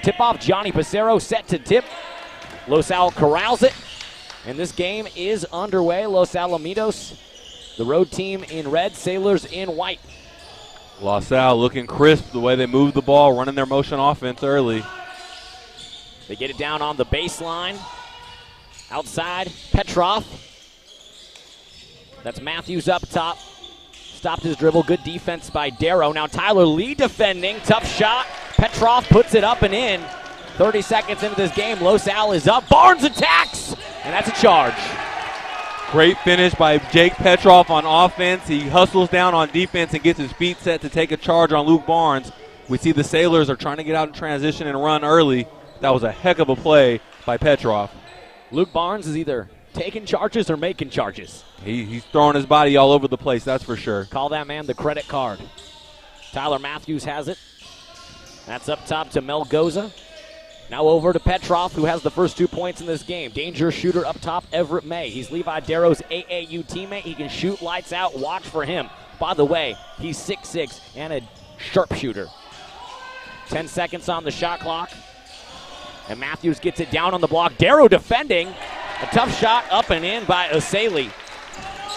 tip-off. Johnny Pissarro set to tip. Los Al corrals it. And this game is underway. Los Alamitos, the road team in red, Sailors in white. Los Al looking crisp the way they move the ball, running their motion offense early. They get it down on the baseline. Outside, Petrov. That's Matthews up top. Stopped his dribble. Good defense by Darrow. Now Tyler Lee defending. Tough shot. Petrov puts it up and in. 30 seconds into this game, Los Al is up. Barnes attacks, and that's a charge. Great finish by Jake Petrov on offense. He hustles down on defense and gets his feet set to take a charge on Luke Barnes. We see the Sailors are trying to get out in transition and run early. That was a heck of a play by Petrov. Luke Barnes is either taking charges or making charges. He's throwing his body all over the place, that's for sure. Call that man the credit card. Tyler Matthews has it. That's up top to Melgoza. Now over to Petrov, who has the first 2 points in this game. Dangerous shooter up top, Everett May. He's Levi Darrow's AAU teammate. He can shoot lights out. Watch for him. By the way, he's 6'6" and a sharpshooter. 10 seconds on the shot clock. And Matthews gets it down on the block. Darrow defending. A tough shot up and in by Oseli.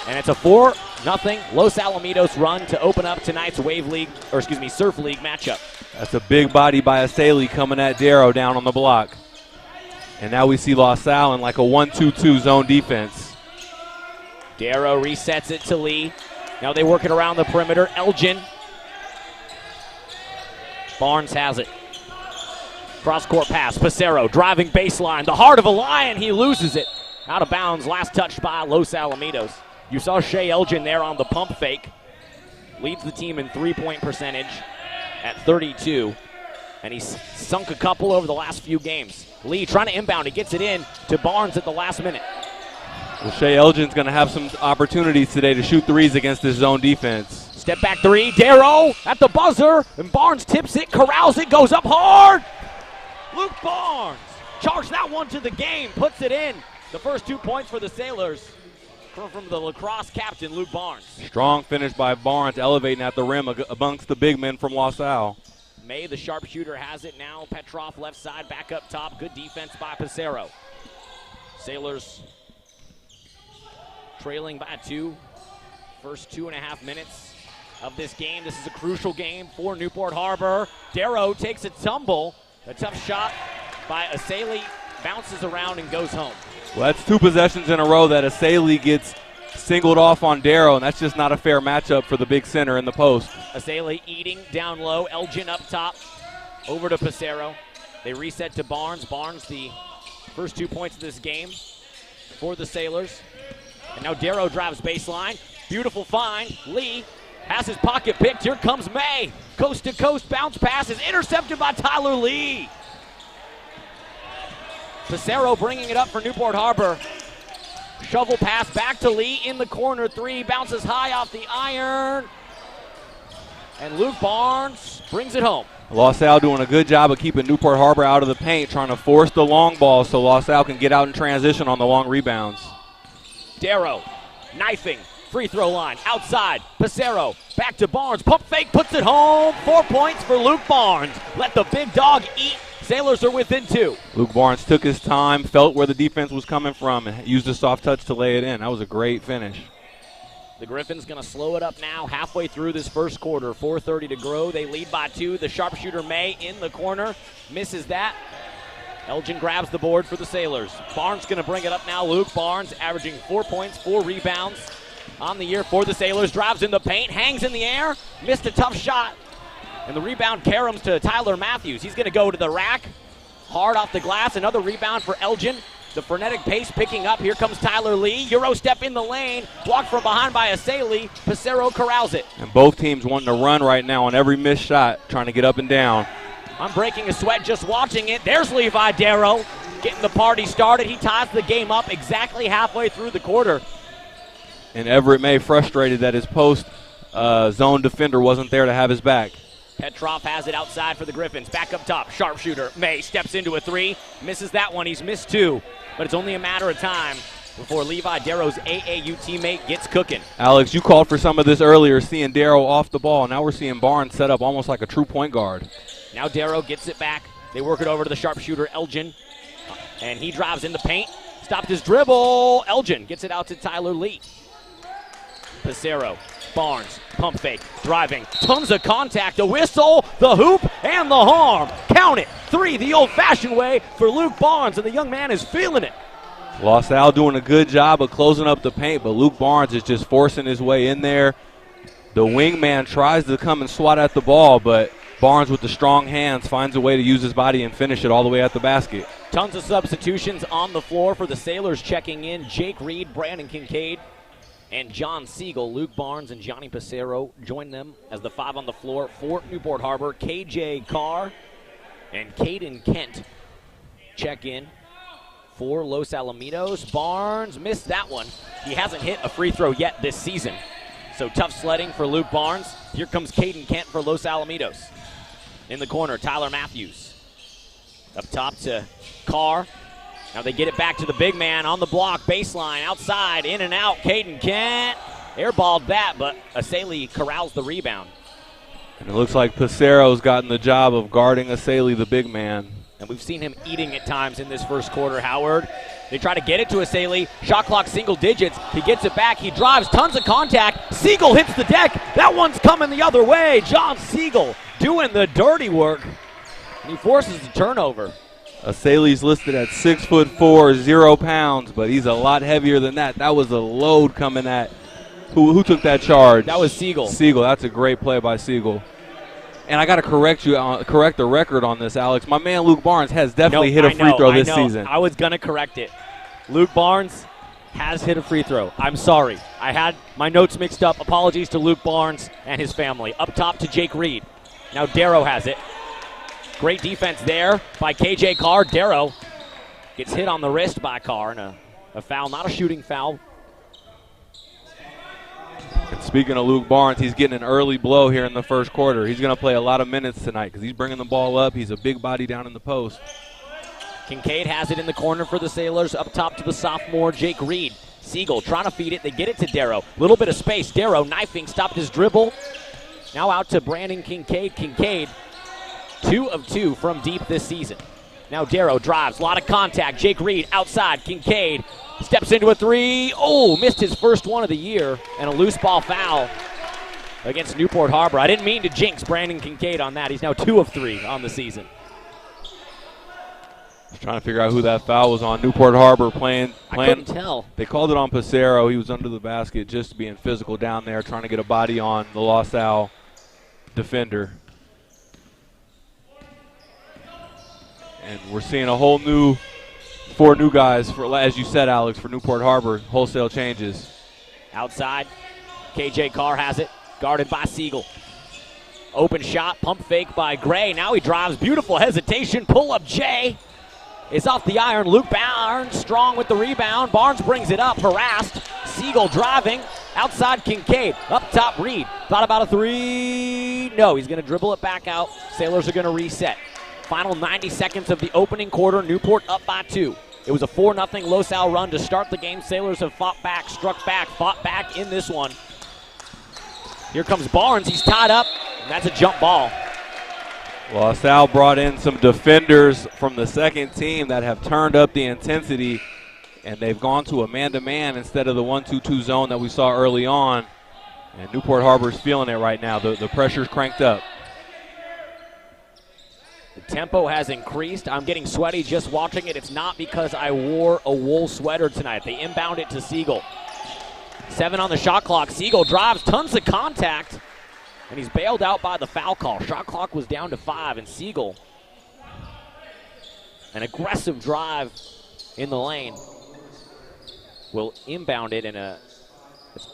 And it's a 4-0 Los Alamitos run to open up tonight's Surf League matchup. That's a big body by Oseli coming at Darrow down on the block. And now we see Los Al in like a 1-2-2 zone defense. Darrow resets it to Lee. Now they work it around the perimeter. Elgin. Barnes has it. Cross-court pass. Pissarro driving baseline. The heart of a Lion. He loses it. Out of bounds. Last touch by Los Alamitos. You saw Shea Elgin there on the pump fake. Leads the team in three-point percentage at 32. And he's sunk a couple over the last few games. Lee trying to inbound. He gets it in to Barnes at the last minute. Well, Shea Elgin's going to have some opportunities today to shoot threes against this zone defense. Step back three. Darrow at the buzzer. And Barnes tips it, corrals it, goes up hard. Luke Barnes charged that one to the game, puts it in. The first 2 points for the Sailors from the lacrosse captain, Luke Barnes. Strong finish by Barnes, elevating at the rim amongst the big men from Los Al. May, the sharpshooter, has it now. Petrov left side, back up top. Good defense by Pissarro. Sailors trailing by 2. First 2.5 minutes of this game. This is a crucial game for Newport Harbor. Darrow takes a tumble. A tough shot by Oseli, bounces around and goes home. Well, that's 2 possessions in a row that Oseli gets singled off on Darrow, and that's just not a fair matchup for the big center in the post. Oseli eating down low. Elgin up top. Over to Pissarro. They reset to Barnes. Barnes, the first 2 points of this game for the Sailors. And now Darrow drives baseline. Beautiful find. Lee has his pocket picked. Here comes May. Coast to coast bounce pass is intercepted by Tyler Lee. Pissarro bringing it up for Newport Harbor. Shovel pass back to Lee in the corner. 3 bounces high off the iron. And Luke Barnes brings it home. Los Al doing a good job of keeping Newport Harbor out of the paint, trying to force the long ball so Los Al can get out in transition on the long rebounds. Darrow knifing. Free throw line, outside, Pissarro, back to Barnes, pump fake, puts it home. 4 points for Luke Barnes. Let the big dog eat. Sailors are within 2. Luke Barnes took his time, felt where the defense was coming from, and used a soft touch to lay it in. That was a great finish. The Griffins going to slow it up now halfway through this first quarter. 4:30 to go. They lead by 2. The sharpshooter May in the corner, misses that. Elgin grabs the board for the Sailors. Barnes going to bring it up now. Luke Barnes averaging 4 points, 4 rebounds. On the year for the Sailors, drives in the paint, hangs in the air, missed a tough shot. And the rebound caroms to Tyler Matthews. He's going to go to the rack, hard off the glass. Another rebound for Elgin. The frenetic pace picking up. Here comes Tyler Lee. Euro step in the lane, blocked from behind by Oseli. Pissarro corrals it. And both teams wanting to run right now on every missed shot, trying to get up and down. I'm breaking a sweat just watching it. There's Levi Darrow getting the party started. He ties the game up exactly halfway through the quarter. And Everett May frustrated that his post zone defender wasn't there to have his back. Petrov has it outside for the Griffins. Back up top, sharpshooter. May steps into a 3, misses that one. He's missed 2, but it's only a matter of time before Levi Darrow's AAU teammate gets cooking. Alex, you called for some of this earlier, seeing Darrow off the ball. Now we're seeing Barnes set up almost like a true point guard. Now Darrow gets it back They work it over to the sharpshooter, Elgin. And he drives in the paint. Stopped his dribble. Elgin gets it out to Tyler Lee. Pissarro, Barnes, pump fake, driving. Tons of contact, a whistle, the hoop, and the harm. Count it. 3 the old-fashioned way for Luke Barnes, and the young man is feeling it. LaSalle doing a good job of closing up the paint, but Luke Barnes is just forcing his way in there. The wingman tries to come and swat at the ball, but Barnes with the strong hands finds a way to use his body and finish it all the way at the basket. Tons of substitutions on the floor for the Sailors checking in. Jake Reed, Brandon Kincaid, and John Siegel. Luke Barnes and Johnny Pissarro join them as the 5 on the floor for Newport Harbor. KJ Carr and Caden Kent check in for Los Alamitos. Barnes missed that one. He hasn't hit a free throw yet this season. So tough sledding for Luke Barnes. Here comes Caden Kent for Los Alamitos. In the corner, Tyler Matthews. Up top to Carr. Now they get it back to the big man on the block, baseline, outside, in and out. Caden Kent airballed that, but Asali corrals the rebound. And it looks like Pissarro's gotten the job of guarding Asali, the big man. And we've seen him eating at times in this first quarter, Howard. They try to get it to Asali. Shot clock single digits. He gets it back. He drives. Tons of contact. Siegel hits the deck. That one's coming the other way. John Siegel doing the dirty work. And he forces the turnover. Asali's listed at 6'4", 0 pounds, but he's a lot heavier than that. That was a load coming at. Who took that charge? That was Siegel. Siegel. That's a great play by Siegel. And I got to correct the record on this, Alex. My man Luke Barnes has definitely hit a free throw this season. I was going to correct it. Luke Barnes has hit a free throw. I'm sorry. I had my notes mixed up. Apologies to Luke Barnes and his family. Up top to Jake Reed. Now Darrow has it. Great defense there by KJ Carr. Darrow gets hit on the wrist by Carr, and a foul, not a shooting foul. And speaking of Luke Barnes, he's getting an early blow here in the first quarter. He's going to play a lot of minutes tonight because he's bringing the ball up. He's a big body down in the post. Kincaid has it in the corner for the Sailors. Up top to the sophomore, Jake Reed. Siegel trying to feed it. They get it to Darrow. Little bit of space. Darrow knifing, stopped his dribble. Now out to Brandon Kincaid. Kincaid, 2 of 2 from deep this season. Now Darrow drives. A lot of contact. Jake Reed outside. Kincaid steps into a 3. Oh, missed his first one of the year. And a loose ball foul against Newport Harbor. I didn't mean to jinx Brandon Kincaid on that. He's now 2 of 3 on the season. Just trying to figure out who that foul was on. Newport Harbor playing. I couldn't tell. They called it on Pissarro. He was under the basket just being physical down there, trying to get a body on the LaSalle defender. And we're seeing a whole new 4 new guys, for, as you said, Alex, for Newport Harbor. Wholesale changes. Outside, KJ Carr has it, guarded by Siegel. Open shot, pump fake by Gray. Now he drives, beautiful hesitation, pull up Jay. Is off the iron. Luke Barnes strong with the rebound. Barnes brings it up, harassed. Siegel driving. Outside Kincaid. Up top Reed. Thought about a 3. No, he's going to dribble it back out. Sailors are going to reset. Final 90 seconds of the opening quarter. Newport up by 2. It was a 4-0 LaSalle run to start the game. Sailors have fought back, struck back, fought back in this one. Here comes Barnes. He's tied up, and that's a jump ball. LaSalle brought in some defenders from the second team that have turned up the intensity, and they've gone to a man-to-man instead of the 1-2-2 zone that we saw early on. And Newport Harbor's feeling it right now. The pressure's cranked up. The tempo has increased. I'm getting sweaty just watching it. It's not because I wore a wool sweater tonight. They inbound it to Siegel. 7 on the shot clock. Siegel drives, tons of contact. And he's bailed out by the foul call. Shot clock was down to 5, and Siegel, an aggressive drive in the lane, will inbound it. And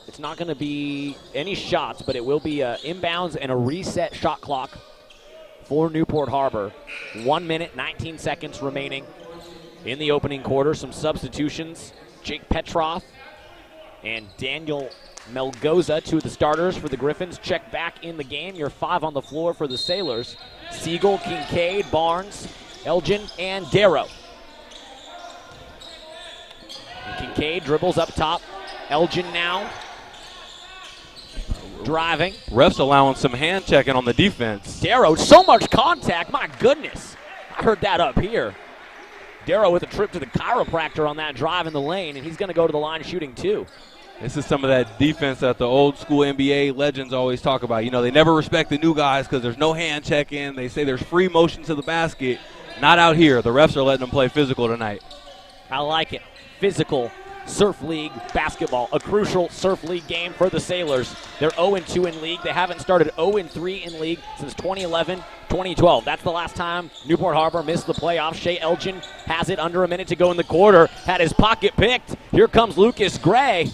it's not going to be any shots, but it will be inbounds and a reset shot clock for Newport Harbor. 1 minute, 19 seconds remaining in the opening quarter. Some substitutions. Jake Petroff and Daniel Melgoza, 2 of the starters for the Griffins, check back in the game. Your 5 on the floor for the Sailors. Siegel, Kincaid, Barnes, Elgin, and Darrow. And Kincaid dribbles up top. Elgin now driving. Refs allowing some hand checking on the defense. Darrow, so much contact, my goodness. I heard that up here. Darrow with a trip to the chiropractor on that drive in the lane, and he's going to go to the line shooting 2. This is some of that defense that the old school NBA legends always talk about. You know, they never respect the new guys because there's no hand check-in. They say there's free motion to the basket. Not out here. The refs are letting them play physical tonight. I like it. Physical Surf League basketball. A crucial Surf League game for the Sailors. They're 0-2 in league. They haven't started 0-3 in league since 2011-2012. That's the last time Newport Harbor missed the playoffs. Shea Elgin has it under a minute to go in the quarter. Had his pocket picked. Here comes Lucas Gray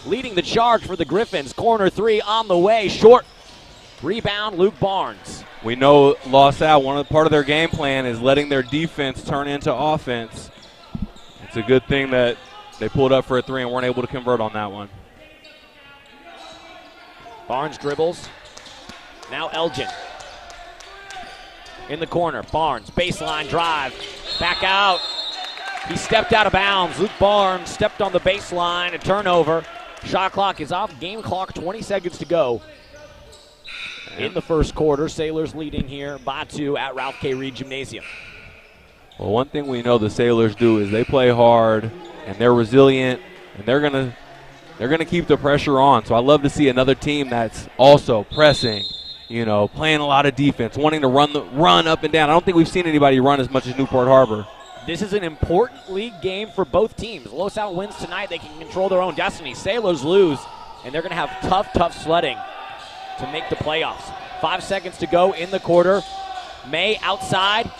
leading the charge for the Griffins. Corner 3 on the way. Short rebound, Luke Barnes. We know LaSalle, part of their game plan is letting their defense turn into offense. It's a good thing that they pulled up for a 3 and weren't able to convert on that one. Barnes dribbles. Now Elgin. In the corner. Barnes, baseline drive. Back out. He stepped out of bounds. Luke Barnes stepped on the baseline. A turnover. Shot clock is off. Game clock, 20 seconds to go. In the first quarter, Sailors leading here by 2 at Ralph K. Reed Gymnasium. Well, one thing we know the Sailors do is they play hard and they're resilient and they're gonna keep the pressure on. So I love to see another team that's also pressing, you know, playing a lot of defense, wanting to run up and down. I don't think we've seen anybody run as much as Newport Harbor. This is an important league game for both teams. LaSalle wins tonight, they can control their own destiny. Sailors lose, and they're going to have tough sledding to make the playoffs. 5 seconds to go in the quarter. May outside,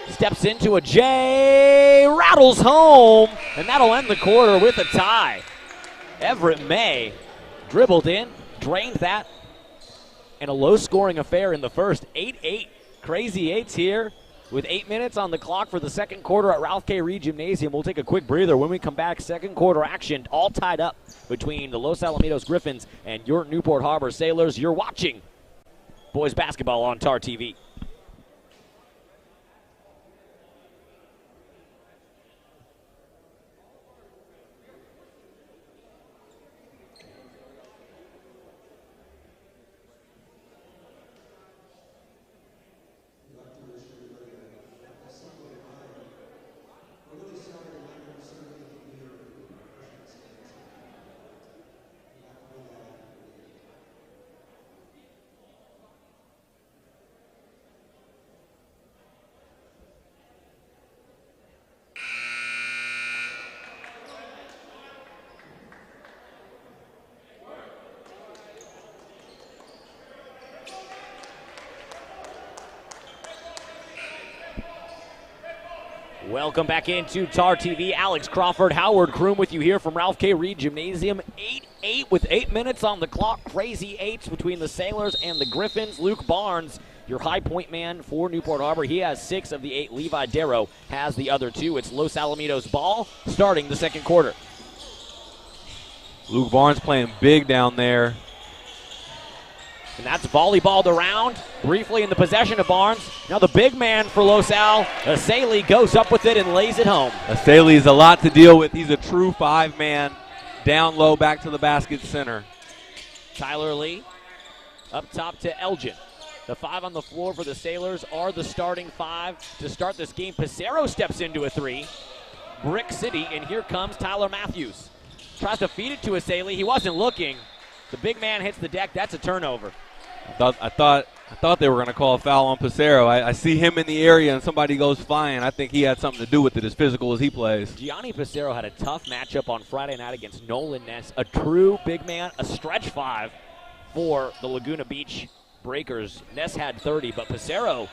steps into a J, rattles home, and that'll end the quarter with a tie. Everett May dribbled in, drained that, and a low-scoring affair in the first. 8-8, crazy eights here. With 8 minutes on the clock for the second quarter at Ralph K. Reed Gymnasium. We'll take a quick breather. When we come back, second quarter action all tied up between the Los Alamitos Griffins and your Newport Harbor Sailors. You're watching boys basketball on TAR TV. Welcome back into TAR TV. Alex Crawford, Howard Kroom with you here from Ralph K. Reed Gymnasium. 8-8 with 8 minutes on the clock. Crazy eights between the Sailors and the Griffins. Luke Barnes, your high point man for Newport Harbor. He has 6 of the 8. Levi Darrow has the other 2. It's Los Alamitos ball starting the second quarter. Luke Barnes playing big down there. And that's volleyballed around briefly in the possession of Barnes. Now the big man for Los Al, Asali, goes up with it and lays it home. Asali is a lot to deal with. He's a true 5-man, down low, back to the basket center. Tyler Lee up top to Elgin. The 5 on the floor for the Sailors are the starting 5 to start this game. Pissarro steps into a 3. Brick City, and here comes Tyler Matthews. Tries to feed it to Asali. He wasn't looking. The big man hits the deck. That's a turnover. I thought they were going to call a foul on Pissarro. I see him in the area and somebody goes flying. I think he had something to do with it, as physical as he plays. Gianni Pissarro had a tough matchup on Friday night against Nolan Ness. A true big man, a stretch 5 for the Laguna Beach Breakers. Ness had 30, but Pissarro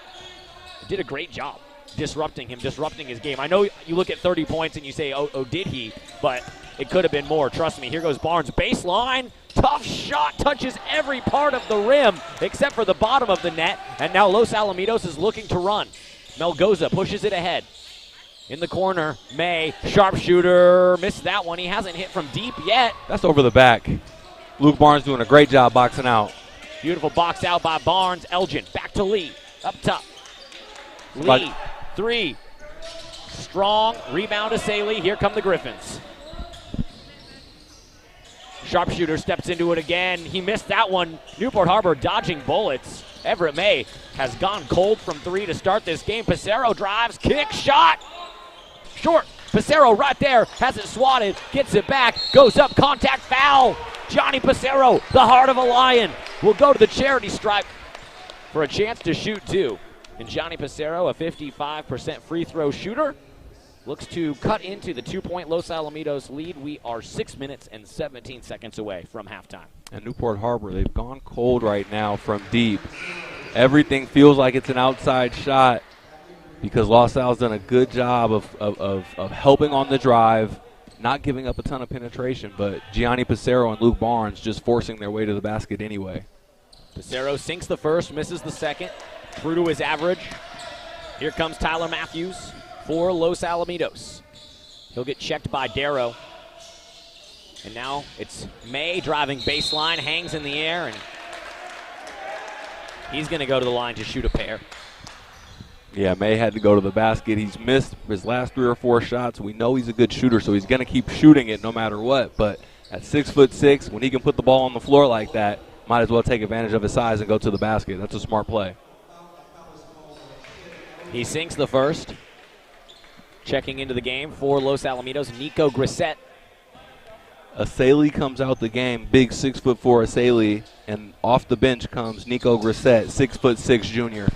did a great job disrupting his game. I know you look at 30 points and you say, oh, did he? But it could have been more. Trust me. Here goes Barnes. Baseline. Tough shot. Touches every part of the rim except for the bottom of the net. And now Los Alamitos is looking to run. Melgoza pushes it ahead. In the corner, May, sharpshooter, missed that one. He hasn't hit from deep yet. That's over the back. Luke Barnes doing a great job boxing out. Beautiful box out by Barnes. Elgin, back to Lee, up top. Lee, 3. Strong, rebound to Saley. Here come the Griffins. Sharpshooter steps into it again. He missed that one. Newport Harbor dodging bullets. Everett May has gone cold from 3 to start this game. Pissarro drives, kick, shot. Short. Pissarro right there, has it swatted, gets it back, goes up, contact, foul. Johnny Pissarro, the heart of a Lion, will go to the charity stripe for a chance to shoot 2. And Johnny Pissarro, a 55% free throw shooter, looks to cut into the 2-point Los Alamitos lead. We are 6 minutes and 17 seconds away from halftime. And Newport Harbor, they've gone cold right now from deep. Everything feels like it's an outside shot because Los Al's done a good job of helping on the drive, not giving up a ton of penetration, but Gianni Pissarro and Luke Barnes just forcing their way to the basket anyway. Pissarro sinks the first, misses the second, true to his average. Here comes Tyler Matthews for Los Alamitos. He'll get checked by Darrow. And now it's May driving baseline, hangs in the air, and he's going to go to the line to shoot a pair. Yeah, May had to go to the basket. He's missed his last 3 or 4 shots. We know he's a good shooter, so he's going to keep shooting it no matter what. But at 6'6", when he can put the ball on the floor like that, might as well take advantage of his size and go to the basket. That's a smart play. He sinks the first. Checking into the game for Los Alamitos, Nico Grissett. Asali comes out the game, big 6'4" Asali, and off the bench comes Nico Grissett, 6'6" junior.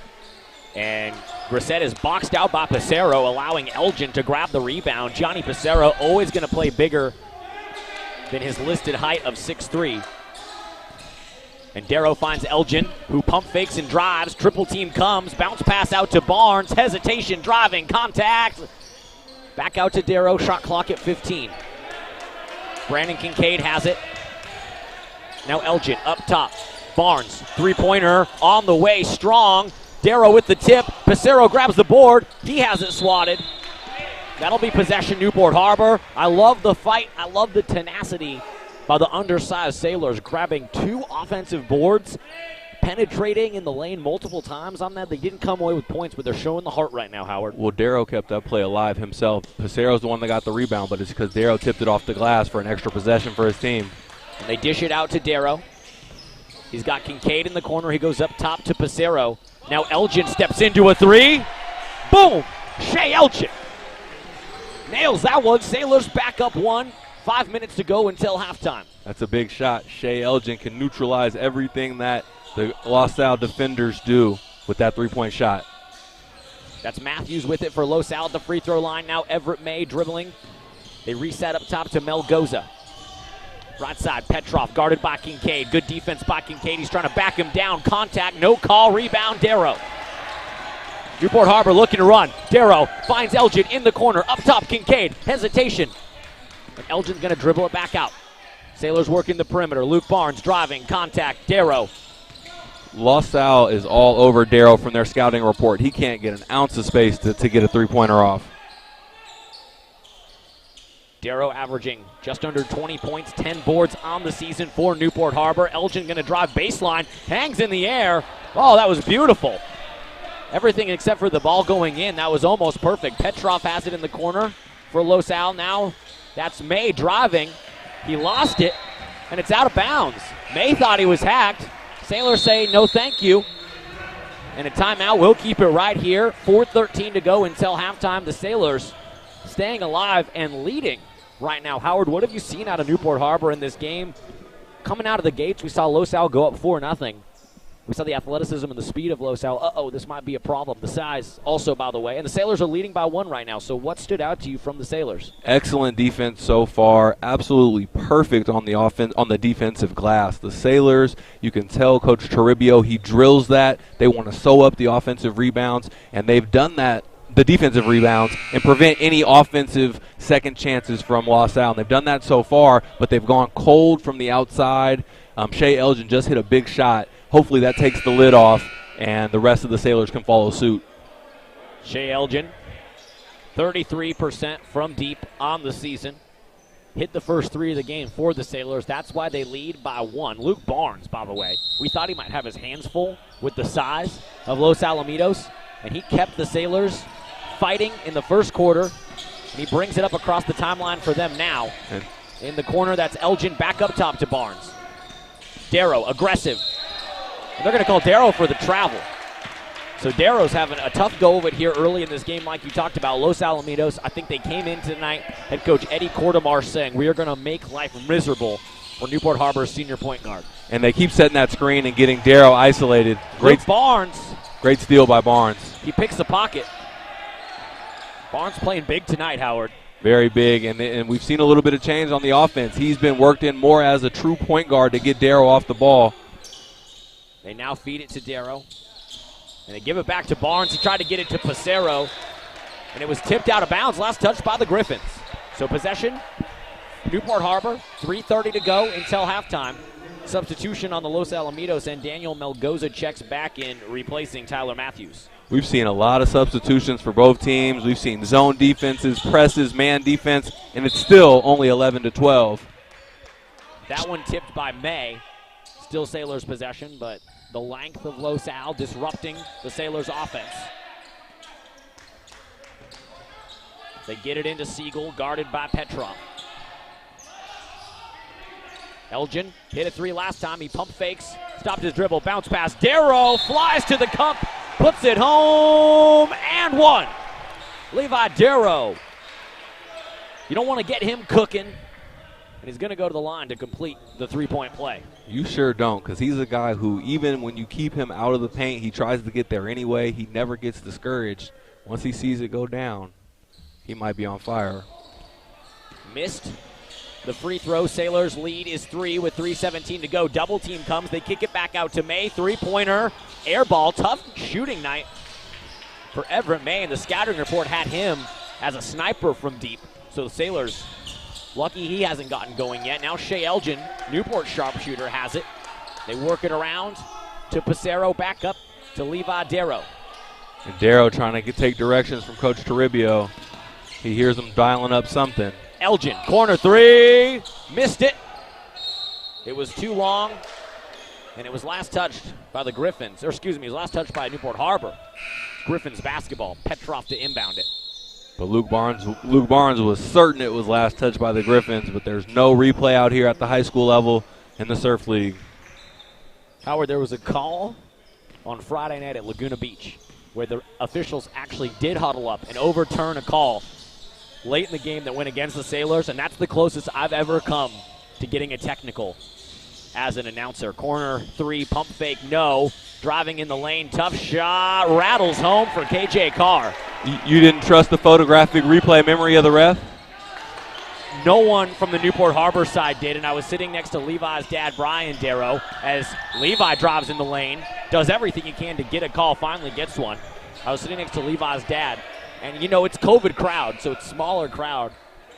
And Grissett is boxed out by Pissarro, allowing Elgin to grab the rebound. Johnny Pissarro always going to play bigger than his listed height of 6'3". And Darrow finds Elgin, who pump fakes and drives. Triple team comes, bounce pass out to Barnes, hesitation, driving, contact. Back out to Darrow, shot clock at 15. Brandon Kincaid has it. Now Elgin up top. Barnes, three-pointer on the way, strong. Darrow with the tip. Pissarro grabs the board. He has it swatted. That'll be possession, Newport Harbor. I love the fight. I love the tenacity by the undersized Sailors, grabbing 2 offensive boards, penetrating in the lane multiple times on that. They didn't come away with points, but they're showing the heart right now, Howard. Well, Darrow kept that play alive himself. Pissarro's the one that got the rebound, but it's because Darrow tipped it off the glass for an extra possession for his team. And they dish it out to Darrow. He's got Kincaid in the corner. He goes up top to Pissarro. Now Elgin steps into a 3. Boom! Shea Elgin nails that one. Sailors back up 1. 5 minutes to go until halftime. That's a big shot. Shea Elgin can neutralize everything that the Los Al defenders do with that 3-point shot. That's Matthews with it for Los Al at the free throw line. Now Everett May dribbling. They reset up top to Melgoza. Right side, Petrov guarded by Kincaid. Good defense by Kincaid. He's trying to back him down. Contact, no call, rebound, Darrow. Newport Harbor looking to run. Darrow finds Elgin in the corner. Up top, Kincaid. Hesitation. And Elgin's going to dribble it back out. Sailors working the perimeter. Luke Barnes driving. Contact. Darrow. Los Al is all over Darrow from their scouting report. He can't get an ounce of space to get a 3-pointer off. Darrow averaging just under 20 points, 10 boards on the season for Newport Harbor. Elgin going to drive baseline. Hangs in the air. Oh, that was beautiful. Everything except for the ball going in. That was almost perfect. Petrov has it in the corner for Los Al. Now that's May driving. He lost it, and it's out of bounds. May thought he was hacked. Sailors say no thank you. And a timeout. We'll keep it right here. 4:13 to go until halftime. The Sailors staying alive and leading right now. Howard, what have you seen out of Newport Harbor in this game? Coming out of the gates, we saw Los Al go up 4-0. We saw the athleticism and the speed of Los Al. This might be a problem. The size also, by the way. And the Sailors are leading by 1 right now. So what stood out to you from the Sailors? Excellent defense so far. Absolutely perfect on the offense, on the defensive glass. The Sailors, you can tell Coach Toribio, he drills that. They want to sew up the offensive rebounds, and they've done that, the defensive rebounds, and prevent any offensive second chances from Los Al. And they've done that so far, but they've gone cold from the outside. Shea Elgin just hit a big shot. Hopefully that takes the lid off, and the rest of the Sailors can follow suit. Shea Elgin, 33% from deep on the season. Hit the first 3 of the game for the Sailors. That's why they lead by 1. Luke Barnes, by the way, we thought he might have his hands full with the size of Los Alamitos, and he kept the Sailors fighting in the first quarter. And he brings it up across the timeline for them now. In the corner, that's Elgin back up top to Barnes. Darrow, aggressive. And they're going to call Darrow for the travel. So Darrow's having a tough go of it here early in this game like you talked about. Los Alamitos, I think they came in tonight, head coach Eddie Cordomar saying, we are going to make life miserable for Newport Harbor's senior point guard. And they keep setting that screen and getting Darrow isolated. Great Barnes. Great steal by Barnes. He picks the pocket. Barnes playing big tonight, Howard. Very big, and we've seen a little bit of change on the offense. He's been worked in more as a true point guard to get Darrow off the ball. They now feed it to Darrow. And they give it back to Barnes. He tried to get it to Pacero, and it was tipped out of bounds. Last touch by the Griffins. So possession, Newport Harbor, 3:30 to go until halftime. Substitution on the Los Alamitos, and Daniel Melgoza checks back in, replacing Tyler Matthews. We've seen a lot of substitutions for both teams. We've seen zone defenses, presses, man defense, and it's still only 11-12. That one tipped by May. Still Sailors' possession, but the length of Los Al disrupting the Sailors' offense. They get it into Siegel, guarded by Petrov. Elgin hit a three last time. He pump fakes, stopped his dribble, bounce pass. Darrow flies to the cup, puts it home, and one. Levi Darrow. You don't want to get him cooking, and he's going to go to the line to complete the three-point play. You sure don't, because he's a guy who, even when you keep him out of the paint, he tries to get there anyway. He never gets discouraged. Once he sees it go down, he might be on fire. Missed the free throw. Sailors lead is 3 with 3:17 to go. Double team comes. They kick it back out to May. Three-pointer, air ball. Tough shooting night for Everett May, and the scouting report had him as a sniper from deep. So the Sailors, lucky he hasn't gotten going yet. Now Shea Elgin, Newport sharpshooter, has it. They work it around to Pacero, back up to Levi Darrow. And Darrow trying to take directions from Coach Toribio. He hears him dialing up something. Elgin, corner three, missed it. It was too long, and it was last touched by the Griffins. Or excuse me, it was last touched by Newport Harbor. Griffins basketball, Petrov to inbound it. But Luke Barnes was certain it was last touched by the Griffins, but there's no replay out here at the high school level in the Surf League. Howard, there was a call on Friday night at Laguna Beach where the officials actually did huddle up and overturn a call late in the game that went against the Sailors, and that's the closest I've ever come to getting a technical as an announcer. Corner three, pump fake, no. Driving in the lane, tough shot, rattles home for KJ Carr. You didn't trust the photographic replay memory of the ref? No one from the Newport Harbor side did, and I was sitting next to Levi's dad, Brian Darrow, as Levi drives in the lane, does everything he can to get a call, finally gets one. I was sitting next to Levi's dad, and you know, it's COVID crowd, so it's smaller crowd,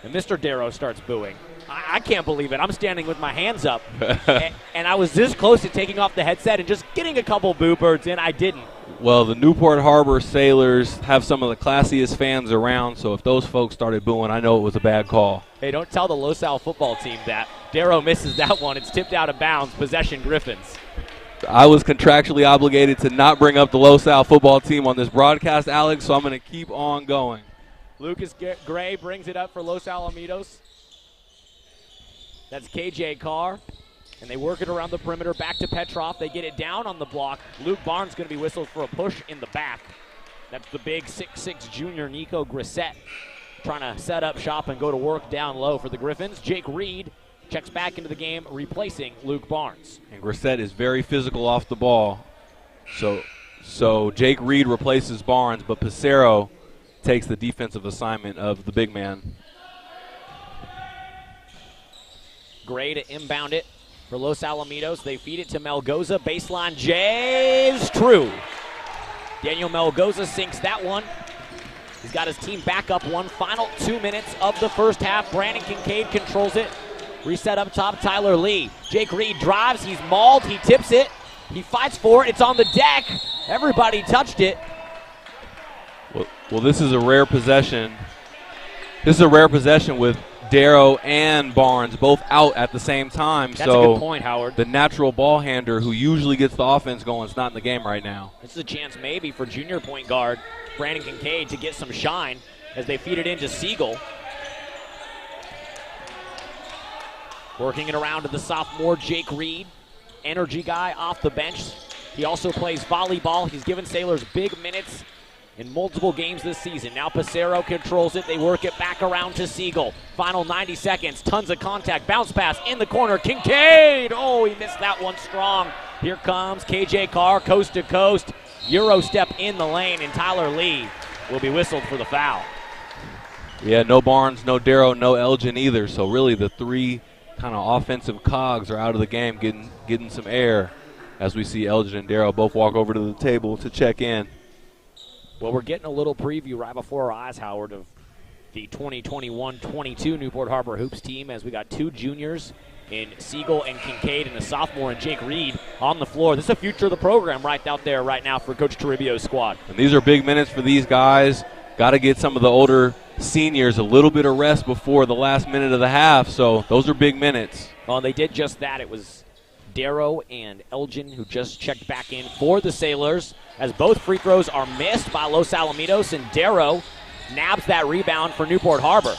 and Mr. Darrow starts booing. I can't believe it. I'm standing with my hands up, and I was this close to taking off the headset and just getting a couple boo birds in. I didn't. Well, the Newport Harbor Sailors have some of the classiest fans around, so if those folks started booing, I know it was a bad call. Hey, don't tell the Los Al football team that. Darrow misses that one. It's tipped out of bounds. Possession Griffins. I was contractually obligated to not bring up the Los Al football team on this broadcast, Alex, so I'm going to keep on going. Lucas Gray brings it up for Los Alamitos. That's KJ Carr. And they work it around the perimeter, back to Petrov. They get it down on the block. Luke Barnes going to be whistled for a push in the back. That's the big 6'6 junior Nico Grissett trying to set up shop and go to work down low for the Griffins. Jake Reed checks back into the game, replacing Luke Barnes. And Grissett is very physical off the ball. So Jake Reed replaces Barnes, but Pacero takes the defensive assignment of the big man. Gray to inbound it for Los Alamitos. They feed it to Melgoza. Baseline J's true. Daniel Melgoza sinks that one. He's got his team back up one. Final 2 minutes of the first half. Brandon Kincaid controls it. Reset up top, Tyler Lee. Jake Reed drives. He's mauled. He tips it. He fights for it. It's on the deck. Everybody touched it. Well, this is a rare possession. This is a rare possession with Darrow and Barnes both out at the same time. That's a good point, Howard. The natural ball handler who usually gets the offense going is not in the game right now. This is a chance maybe for junior point guard Brandon Kincaid to get some shine as they feed it into Siegel. Working it around to the sophomore Jake Reed. Energy guy off the bench. He also plays volleyball. He's given Sailors big minutes in multiple games this season. Now Passero controls it. They work it back around to Siegel. Final 90 seconds. Tons of contact. Bounce pass in the corner. Kincaid. Oh, he missed that one strong. Here comes KJ Carr, coast to coast. Euro step in the lane, and Tyler Lee will be whistled for the foul. Yeah, no Barnes, no Darrow, no Elgin either. So really the three kind of offensive cogs are out of the game, getting some air as we see Elgin and Darrow both walk over to the table to check in. Well, we're getting a little preview right before our eyes, Howard, of the 2021-22 Newport Harbor Hoops team, as we got two juniors in Siegel and Kincaid and a sophomore in Jake Reed on the floor. This is the future of the program right out there right now for Coach Toribio's squad. And these are big minutes for these guys. Got to get some of the older seniors a little bit of rest before the last minute of the half, so those are big minutes. Well, they did just that. It was Darrow and Elgin who just checked back in for the Sailors, as both free throws are missed by Los Alamitos, and Darrow nabs that rebound for Newport Harbor.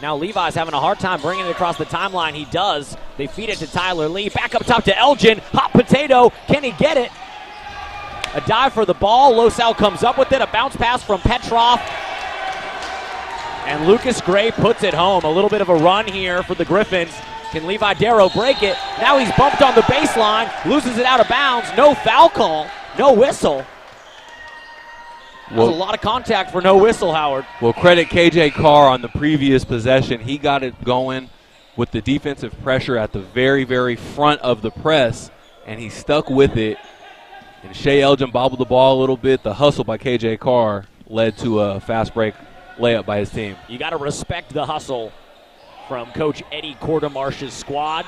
Now Levi's having a hard time bringing it across the timeline. He does. They feed it to Tyler Lee. Back up top to Elgin. Hot potato. Can he get it? A dive for the ball. Los Al comes up with it. A bounce pass from Petrov. And Lucas Gray puts it home. A little bit of a run here for the Griffins. Can Levi Darrow break it? Now he's bumped on the baseline. Loses it out of bounds. No foul call. No whistle. That was a lot of contact for no whistle, Howard. Well, credit KJ Carr on the previous possession. He got it going with the defensive pressure at the very, very front of the press, and he stuck with it. And Shea Elgin bobbled the ball a little bit. The hustle by KJ Carr led to a fast break layup by his team. You got to respect the hustle from Coach Eddie Quartermarsh's squad.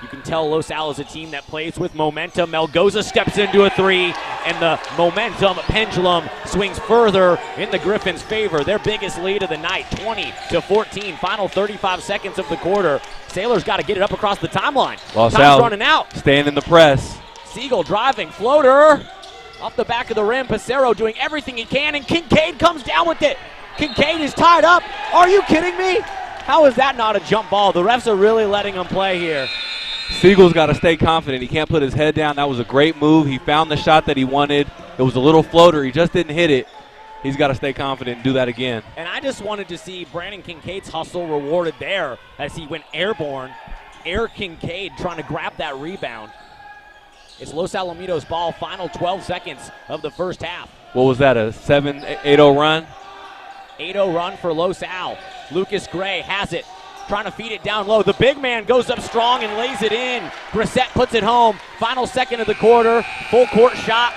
You can tell Los Al is a team that plays with momentum. Melgoza steps into a three, and the momentum pendulum swings further in the Griffins' favor. Their biggest lead of the night, 20-14. Final 35 seconds of the quarter. Sailors got to get it up across the timeline. Los Time's Al running out. Staying in the press. Siegel driving, floater off the back of the rim. Passero doing everything he can, and Kincaid comes down with it. Kincaid is tied up. Are you kidding me? How is that not a jump ball? The refs are really letting him play here. Siegel's got to stay confident. He can't put his head down. That was a great move. He found the shot that he wanted. It was a little floater. He just didn't hit it. He's got to stay confident and do that again. And I just wanted to see Brandon Kincaid's hustle rewarded there as he went airborne. Air Kincaid trying to grab that rebound. It's Los Alamitos ball, final 12 seconds of the first half. What was that, a 7-8-0 run? 8-0 run for Los Al. Lucas Gray has it, trying to feed it down low. The big man goes up strong and lays it in. Grissett puts it home. Final second of the quarter. Full court shot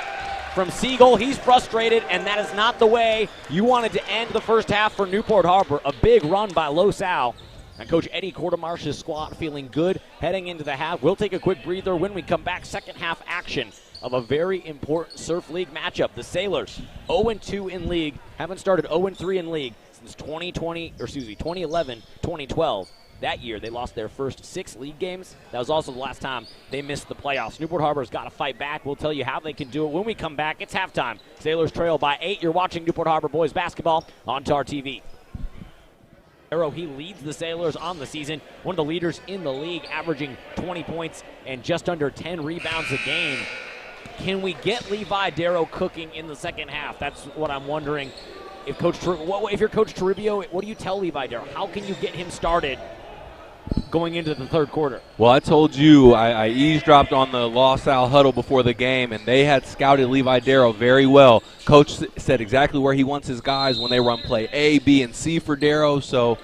from Siegel. He's frustrated, and that is not the way you wanted to end the first half for Newport Harbor. A big run by Los Al. And Coach Eddie Quartermarsh's squad feeling good heading into the half. We'll take a quick breather when we come back. Second half action of a very important Surf League matchup. The Sailors, 0-2 in league, haven't started 0-3 in league since 2011, 2012. That year, they lost their first 6 league games. That was also the last time they missed the playoffs. Newport Harbor's got to fight back. We'll tell you how they can do it when we come back. It's halftime. Sailors trail by 8. You're watching Newport Harbor boys basketball on TAR TV. He leads the Sailors on the season, one of the leaders in the league, averaging 20 points and just under 10 rebounds a game. Can we get Levi Darrow cooking in the second half? That's what I'm wondering. If you're Coach Toribio, what do you tell Levi Darrow? How can you get him started going into the third quarter? Well, I told you I eavesdropped on the Los Al huddle before the game, and they had scouted Levi Darrow very well. Coach said exactly where he wants his guys when they run play A, B, and C for Darrow. So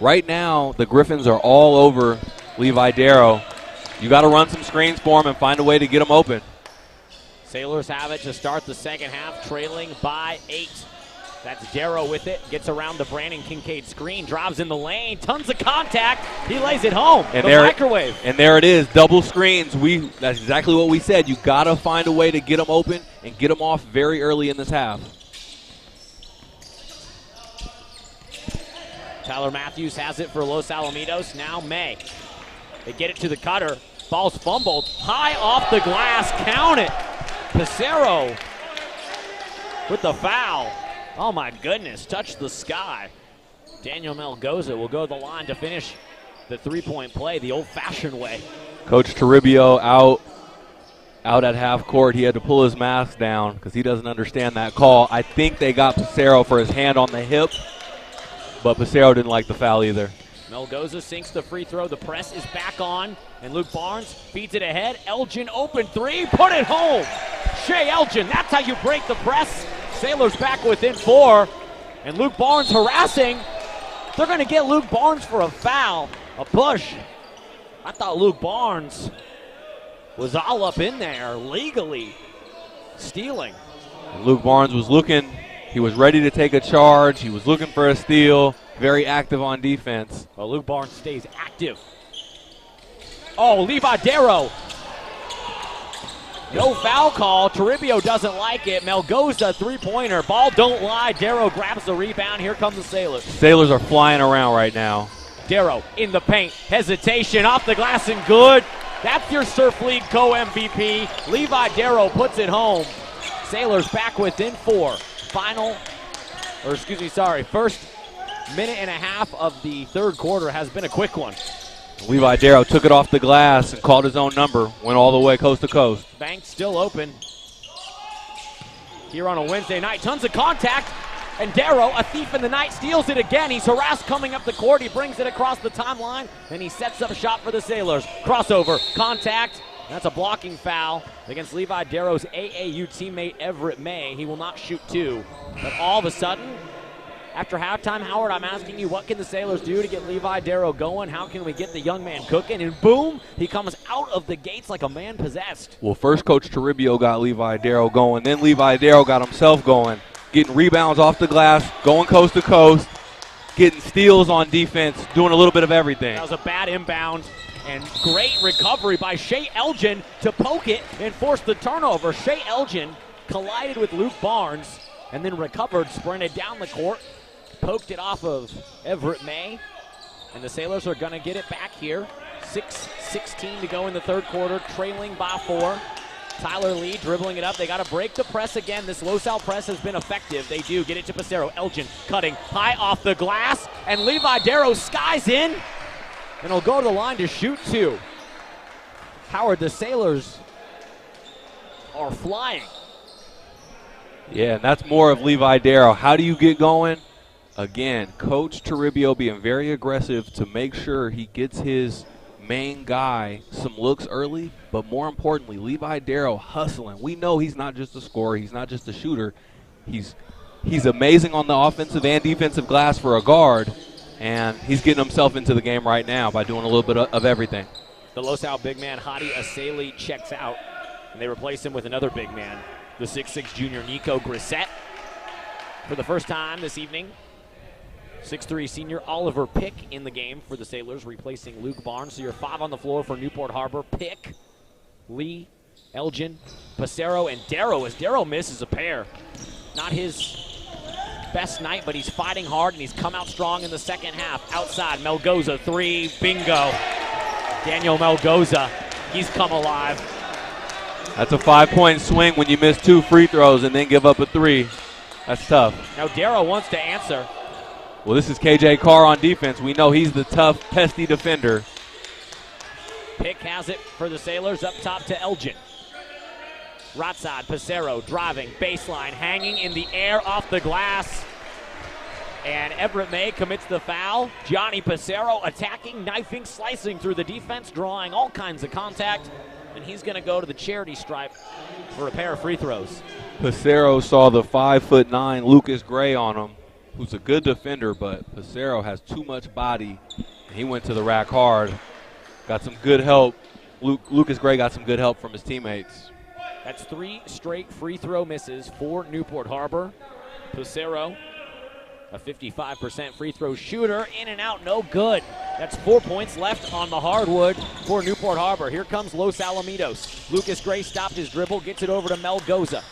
right now the Griffins are all over Levi Darrow. You got to run some screens for him and find a way to get him open. Sailors have it to start the second half, trailing by 8. That's Darrow with it. Gets around the Brandon Kincaid screen. Drives in the lane. Tons of contact. He lays it home. And the microwave. And there it is. Double screens. That's exactly what we said. You got to find a way to get them open and get them off very early in this half. Tyler Matthews has it for Los Alamitos. Now May. They get it to the cutter. Ball's fumbled. High off the glass. Count it. Passero with the foul. Oh, my goodness. Touched the sky. Daniel Melgoza will go to the line to finish the three-point play the old-fashioned way. Coach Toribio out out at half court. He had to pull his mask down because he doesn't understand that call. I think they got Passero for his hand on the hip, but Passero didn't like the foul either. Melgoza sinks the free throw. The press is back on, and Luke Barnes feeds it ahead. Elgin open three, put it home. Shea Elgin, that's how you break the press. Sailors back within 4, and Luke Barnes harassing. They're going to get Luke Barnes for a foul, a push. I thought Luke Barnes was all up in there legally stealing. And Luke Barnes was looking, he was ready to take a charge. He was looking for a steal, very active on defense. Well, Luke Barnes stays active. Oh, Levi Darrow. No foul call. Toribio doesn't like it. Melgoza, three-pointer. Ball don't lie. Darrow grabs the rebound. Here come the Sailors. Sailors are flying around right now. Darrow in the paint. Hesitation. Off the glass and good. That's your Surf League co-MVP. Levi Darrow puts it home. Sailors back within 4. First minute and a half of the third quarter has been a quick one. Levi Darrow took it off the glass and called his own number, went all the way coast to coast. Bank still open here on a Wednesday night. Tons of contact, and Darrow, a thief in the night, steals it again. He's harassed coming up the court. He brings it across the timeline, and he sets up shot for the Sailors. Crossover, contact. That's a blocking foul against Levi Darrow's AAU teammate Everett May. He will not shoot 2. But all of a sudden, after halftime, Howard, I'm asking you, what can the Sailors do to get Levi Darrow going? How can we get the young man cooking? And boom, he comes out of the gates like a man possessed. Well, first Coach Toribio got Levi Darrow going. Then Levi Darrow got himself going, getting rebounds off the glass, going coast to coast, getting steals on defense, doing a little bit of everything. That was a bad inbound and great recovery by Shea Elgin to poke it and force the turnover. Shea Elgin collided with Luke Barnes and then recovered, sprinted down the court, poked it off of Everett May, and the Sailors are going to get it back here. 6:16 to go in the third quarter, trailing by 4. Tyler Lee dribbling it up. They got to break the press again. This low-sal press has been effective. They do get it to Passero. Elgin cutting high off the glass, and Levi Darrow skies in, and he'll go to the line to shoot 2. Howard, the Sailors are flying. Yeah, and that's more of Levi Darrow. How do you get going? Again, Coach Toribio being very aggressive to make sure he gets his main guy some looks early, but more importantly, Levi Darrow hustling. We know he's not just a scorer, he's not just a shooter. He's amazing on the offensive and defensive glass for a guard, and he's getting himself into the game right now by doing a little bit of everything. The Los Al big man, Hadi Aseli, checks out, and they replace him with another big man, the 6'6 junior Nico Grissett. For the first time this evening, 6'3 senior Oliver Pick in the game for the Sailors, replacing Luke Barnes. So you're 5 on the floor for Newport Harbor. Pick, Lee, Elgin, Passero, and Darrow. As Darrow misses a pair. Not his best night, but he's fighting hard, and he's come out strong in the second half. Outside, Melgoza, 3, bingo. Daniel Melgoza, he's come alive. That's a 5-point swing when you miss 2 free throws and then give up a 3. That's tough. Now Darrow wants to answer. Well, this is KJ Carr on defense. We know he's the tough, pesky defender. Pick has it for the Sailors, up top to Elgin. Right side, Passero driving, baseline, hanging in the air off the glass. And Everett May commits the foul. Johnny Passero attacking, knifing, slicing through the defense, drawing all kinds of contact. And he's going to go to the charity stripe for a pair of free throws. Passero saw the 5'9" Lucas Gray on him, who's a good defender, but Passero has too much body, and he went to the rack hard. Got some good help. Lucas Gray got some good help from his teammates. That's 3 straight free throw misses for Newport Harbor. Passero, a 55% free throw shooter, in and out, no good. That's 4 points left on the hardwood for Newport Harbor. Here comes Los Alamitos. Lucas Gray stopped his dribble, gets it over to Melgoza.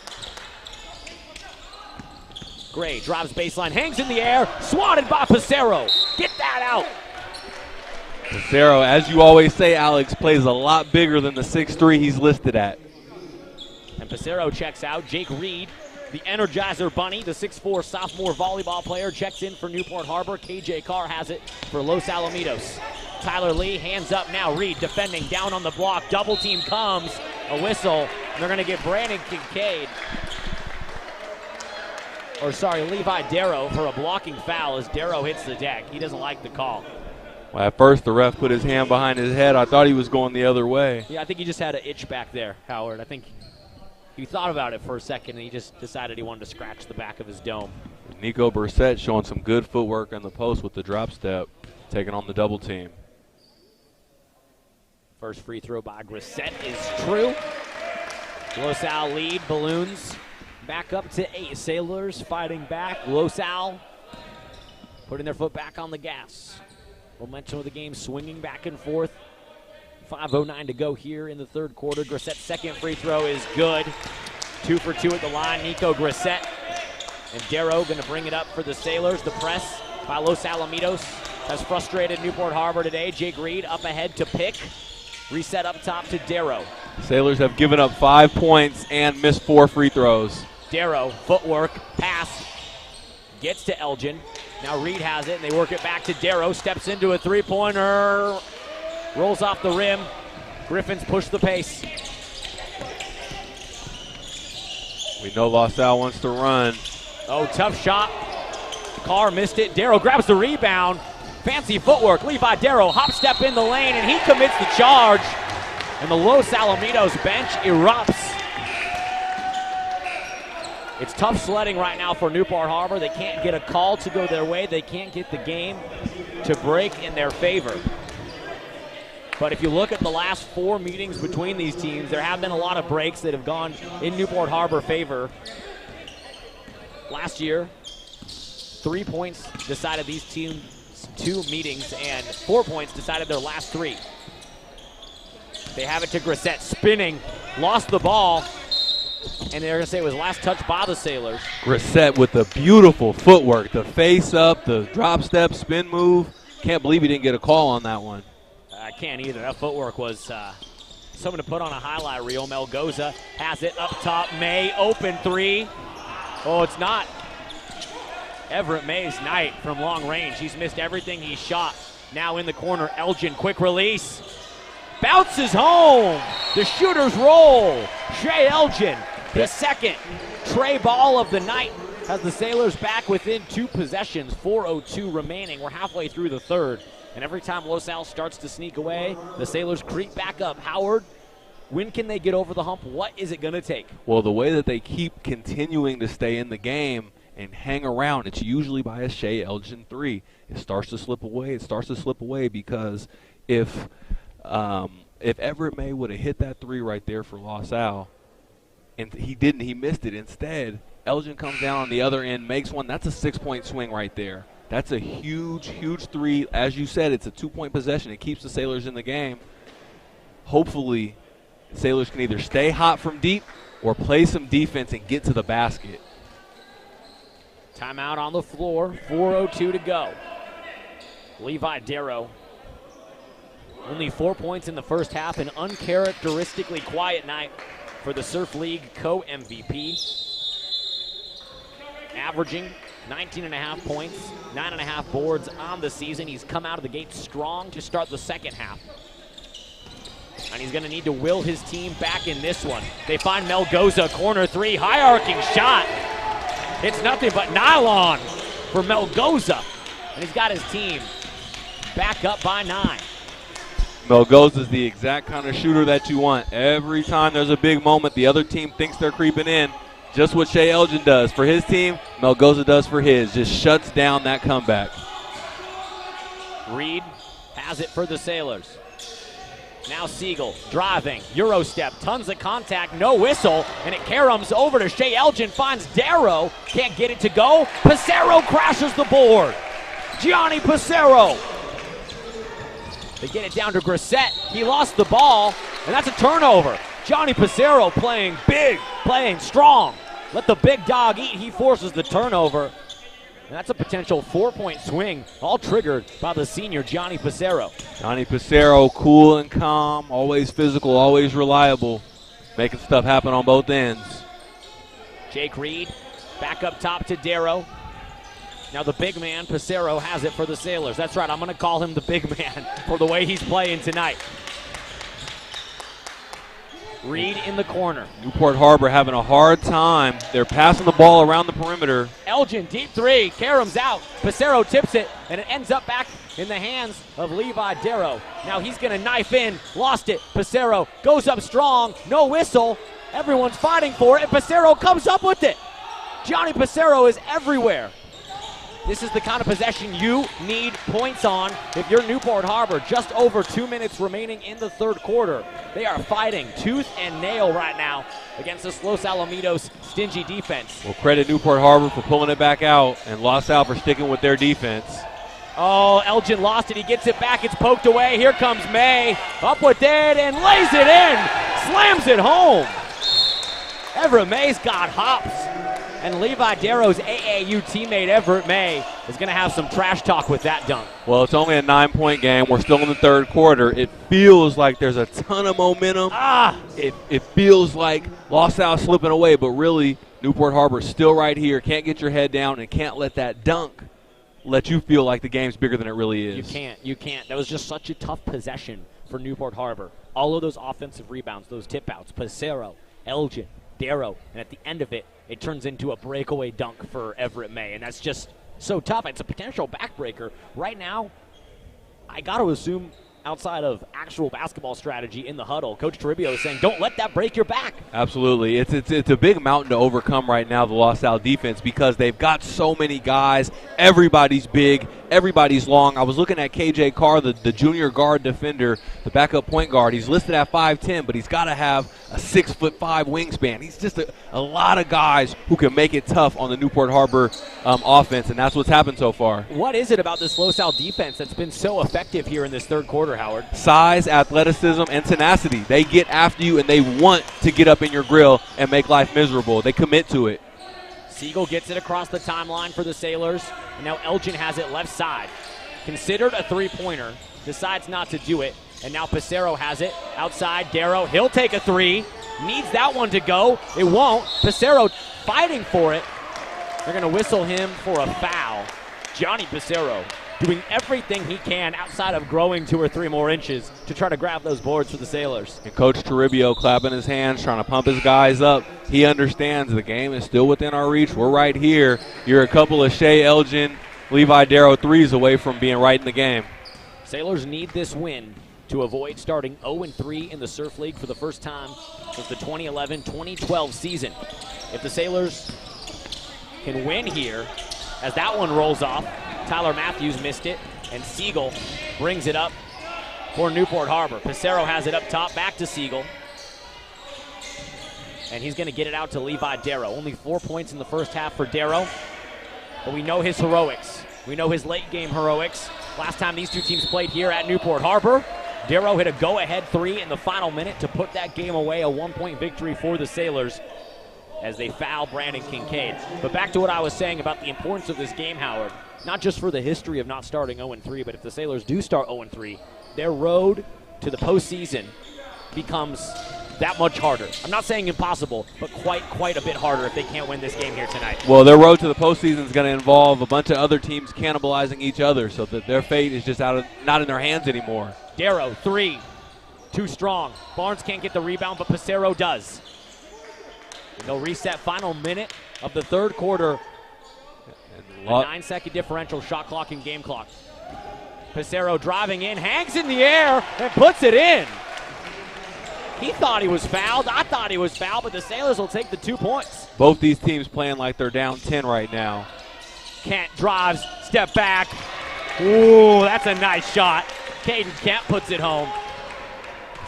Gray drives baseline, hangs in the air, swatted by Passero. Get that out. Passero, as you always say, Alex, plays a lot bigger than the 6'3" he's listed at. And Passero checks out. Jake Reed, the Energizer Bunny, the 6'4 sophomore volleyball player, checks in for Newport Harbor. KJ Carr has it for Los Alamitos. Tyler Lee, hands up now. Reed defending, down on the block. Double team comes. A whistle They're going to get Brandon Kincaid, Levi Darrow for a blocking foul as Darrow hits the deck. He doesn't like the call. Well, at first, the ref put his hand behind his head. I thought he was going the other way. Yeah, I think he just had an itch back there, Howard. I think he thought about it for a second, and he just decided he wanted to scratch the back of his dome. Nico Brissett showing some good footwork in the post with the drop step, taking on the double team. First free throw by Grissett is true. Los Al lead, balloons back up to 8. Sailors fighting back. Los Al putting their foot back on the gas. Momentum of the game swinging back and forth. 5:09 to go here in the third quarter. Grissett's second free throw is good. 2 for 2 at the line. Nico Grissett and Darrow going to bring it up for the Sailors. The press by Los Alamitos has frustrated Newport Harbor today. Jake Reed up ahead to pick. Reset up top to Darrow. Sailors have given up 5 points and missed 4 free throws. Darrow, footwork, pass, gets to Elgin. Now Reed has it, and they work it back to Darrow. Steps into a three-pointer, rolls off the rim. Griffins push the pace. We know Los Al wants to run. Oh, tough shot. Carr missed it. Darrow grabs the rebound. Fancy footwork. Levi Darrow hop step in the lane, and he commits the charge. And the Los Alamitos bench erupts. It's tough sledding right now for Newport Harbor. They can't get a call to go their way. They can't get the game to break in their favor. But if you look at the last 4 meetings between these teams, there have been a lot of breaks that have gone in Newport Harbor favor. Last year, 3 points decided these teams 2 meetings, and 4 points decided their last 3. They have it to Grissett, spinning, lost the ball, and they're going to say it was last touch by the Sailors. Grissett with the beautiful footwork, the face up, the drop step, spin move. Can't believe he didn't get a call on that one. I can't either. That footwork was something to put on a highlight reel. Melgoza has it up top. May, open 3. Oh, it's not Everett May's night from long range. He's missed everything he shot. Now in the corner, Elgin, quick release. Bounces home. The shooters roll. Shea Elgin, his second tray ball of the night, has the Sailors back within 2 possessions. 4:02 remaining. We're halfway through the third. And every time Los Al starts to sneak away, the Sailors creep back up. Howard, when can they get over the hump? What is it going to take? Well, the way that they keep continuing to stay in the game and hang around, it's usually by a Shea Elgin 3. It starts to slip away. It starts to slip away because if Everett May would have hit that 3 right there for Los Al, and he didn't, he missed it. Instead, Elgin comes down on the other end, makes one. That's a 6-point swing right there. That's a huge, huge 3. As you said, it's a 2-point possession. It keeps the Sailors in the game. Hopefully, the Sailors can either stay hot from deep or play some defense and get to the basket. Timeout on the floor, 4:02 to go. Levi Darrow, only 4 points in the first half, an uncharacteristically quiet night for the Surf League co-MVP. Averaging 19.5 points, 9.5 boards on the season. He's come out of the gate strong to start the second half. And he's going to need to will his team back in this one. They find Melgoza, corner 3, high arcing shot. It's nothing but nylon for Melgoza. And he's got his team back up by 9. Melgoza's the exact kind of shooter that you want. Every time there's a big moment, the other team thinks they're creeping in. Just what Shea Elgin does for his team, Melgoza does for his. Just shuts down that comeback. Reed has it for the Sailors. Now Siegel driving, Euro step, tons of contact, no whistle, and it caroms over to Shea Elgin, finds Darrow, can't get it to go. Pissarro crashes the board. Gianni Pissarro. They get it down to Grissett. He lost the ball, and that's a turnover. Johnny Pissarro playing big, playing strong. Let the big dog eat. He forces the turnover. And that's a potential 4-point swing, all triggered by the senior Johnny Pissarro. Johnny Pissarro, cool and calm, always physical, always reliable, making stuff happen on both ends. Jake Reed back up top to Darrow. Now the big man, Pissarro, has it for the Sailors. That's right, I'm going to call him the big man for the way he's playing tonight. Reed in the corner. Newport Harbor having a hard time. They're passing the ball around the perimeter. Elgin, deep three. Karem's out. Pissarro tips it, and it ends up back in the hands of Levi Darrow. Now he's going to knife in. Lost it. Pissarro goes up strong. No whistle. Everyone's fighting for it, and Pissarro comes up with it. Johnny Pissarro is everywhere. This is the kind of possession you need points on if you're Newport Harbor. Just over 2 minutes remaining in the third quarter. They are fighting tooth and nail right now against this Los Alamitos stingy defense. We'll credit Newport Harbor for pulling it back out and Los Al for sticking with their defense. Oh, Elgin lost it. He gets it back. It's poked away. Here comes May. Up with it and lays it in. Slams it home. Everett May's got hops. And Levi Darrow's AAU teammate Everett May is going to have some trash talk with that dunk. Well, it's only a 9-point game. We're still in the third quarter. It feels like there's a ton of momentum. It feels like Los Al slipping away, but really Newport Harbor's still right here. Can't get your head down and can't let that dunk let you feel like the game's bigger than it really is. You can't. That was just such a tough possession for Newport Harbor. All of those offensive rebounds, those tip-outs, Pissarro, Elgin, Darrow, and at the end of it, it turns into a breakaway dunk for Everett May, and that's just so tough. It's a potential backbreaker. Right now, I got to assume outside of actual basketball strategy in the huddle, Coach Toribio is saying, don't let that break your back. Absolutely. It's a big mountain to overcome right now, the Los Al defense, because they've got so many guys. Everybody's big. Everybody's long. I was looking at KJ Carr, the junior guard defender, the backup point guard. He's listed at 5'10", but he's got to have a 6'5" wingspan. He's just a lot of guys who can make it tough on the Newport Harbor offense, and that's what's happened so far. What is it about this Los Al defense that's been so effective here in this third quarter, Howard? Size, athleticism, and tenacity. They get after you, and they want to get up in your grill and make life miserable. They commit to it. Siegel gets it across the timeline for the Sailors, and now Elgin has it left side. Considered a three-pointer, decides not to do it, and now Pissarro has it outside. Darrow, he'll take a three. Needs that one to go. It won't. Pissarro fighting for it. They're going to whistle him for a foul. Johnny Pissarro doing everything he can outside of growing 2 or 3 more inches to try to grab those boards for the Sailors. And Coach Toribio clapping his hands, trying to pump his guys up. He understands the game is still within our reach. We're right here. You're a couple of Shea Elgin, Levi Darrow threes away from being right in the game. Sailors need this win to avoid starting 0-3 in the Surf League for the first time since the 2011-2012 season. If the Sailors can win here, as that one rolls off, Tyler Matthews missed it, and Siegel brings it up for Newport Harbor. Pissarro has it up top, back to Siegel. And he's going to get it out to Levi Darrow. Only 4 points in the first half for Darrow, but we know his heroics. We know his late-game heroics. Last time these two teams played here at Newport Harbor, Darrow hit a go-ahead 3 in the final minute to put that game away, a 1-point victory for the Sailors as they foul Brandon Kincaid. But back to what I was saying about the importance of this game, Howard, not just for the history of not starting 0-3, but if the Sailors do start 0-3, their road to the postseason becomes that much harder. I'm not saying impossible, but quite a bit harder if they can't win this game here tonight. Well, their road to the postseason is going to involve a bunch of other teams cannibalizing each other, so that their fate is just not in their hands anymore. Darrow, 3, too strong. Barnes can't get the rebound, but Pissarro does. And they'll reset final minute of the third quarter. A 9-second differential, shot clock and game clock. Pissarro driving in, hangs in the air, and puts it in. He thought he was fouled. I thought he was fouled, but the Sailors will take the 2 points. Both these teams playing like they're down 10 right now. Kent drives, step back. Ooh, that's a nice shot. Caden Kent puts it home.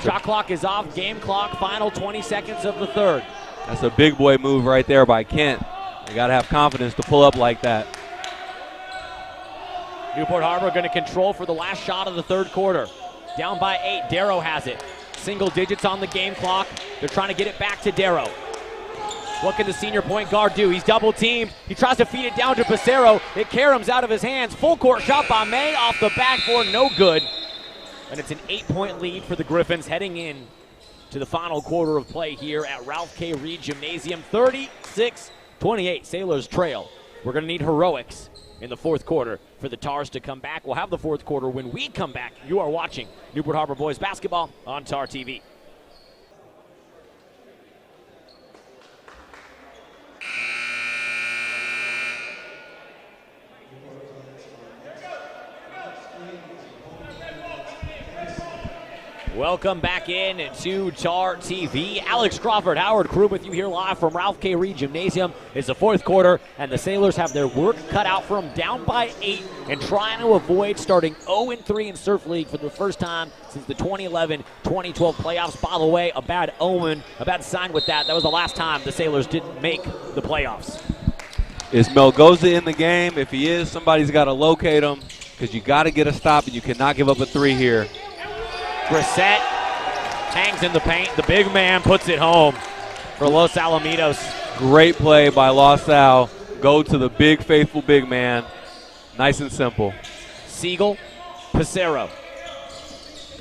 Shot clock is off, game clock, final 20 seconds of the third. That's a big boy move right there by Kent. You got to have confidence to pull up like that. Newport Harbor going to control for the last shot of the third quarter. Down by 8, Darrow has it. Single digits on the game clock. They're trying to get it back to Darrow. What can the senior point guard do? He's double teamed. He tries to feed it down to Pissarro. It caroms out of his hands. Full court shot by May off the backboard, no good. And it's an 8-point lead for the Griffins heading in to the final quarter of play here at Ralph K. Reed Gymnasium. 36-28, Sailors trail. We're going to need heroics in the fourth quarter for the Tars to come back. We'll have the fourth quarter when we come back. You are watching Newport Harbor Boys Basketball on TAR TV. Welcome back in to Tar TV. Alex Crawford, Howard Crew with you here live from Ralph K. Reed Gymnasium. It's the fourth quarter, and the Sailors have their work cut out for them, down by 8, and trying to avoid starting 0-3 in Surf League for the first time since the 2011-2012 playoffs. By the way, a bad omen, a bad sign with that. That was the last time the Sailors didn't make the playoffs. Is Melgoza in the game? If he is, somebody's got to locate him because you got to get a stop, and you cannot give up a 3 here. Grissett hangs in the paint. The big man puts it home for Los Alamitos. Great play by Los Al. Go to the big, faithful big man. Nice and simple. Siegel, Pissarro,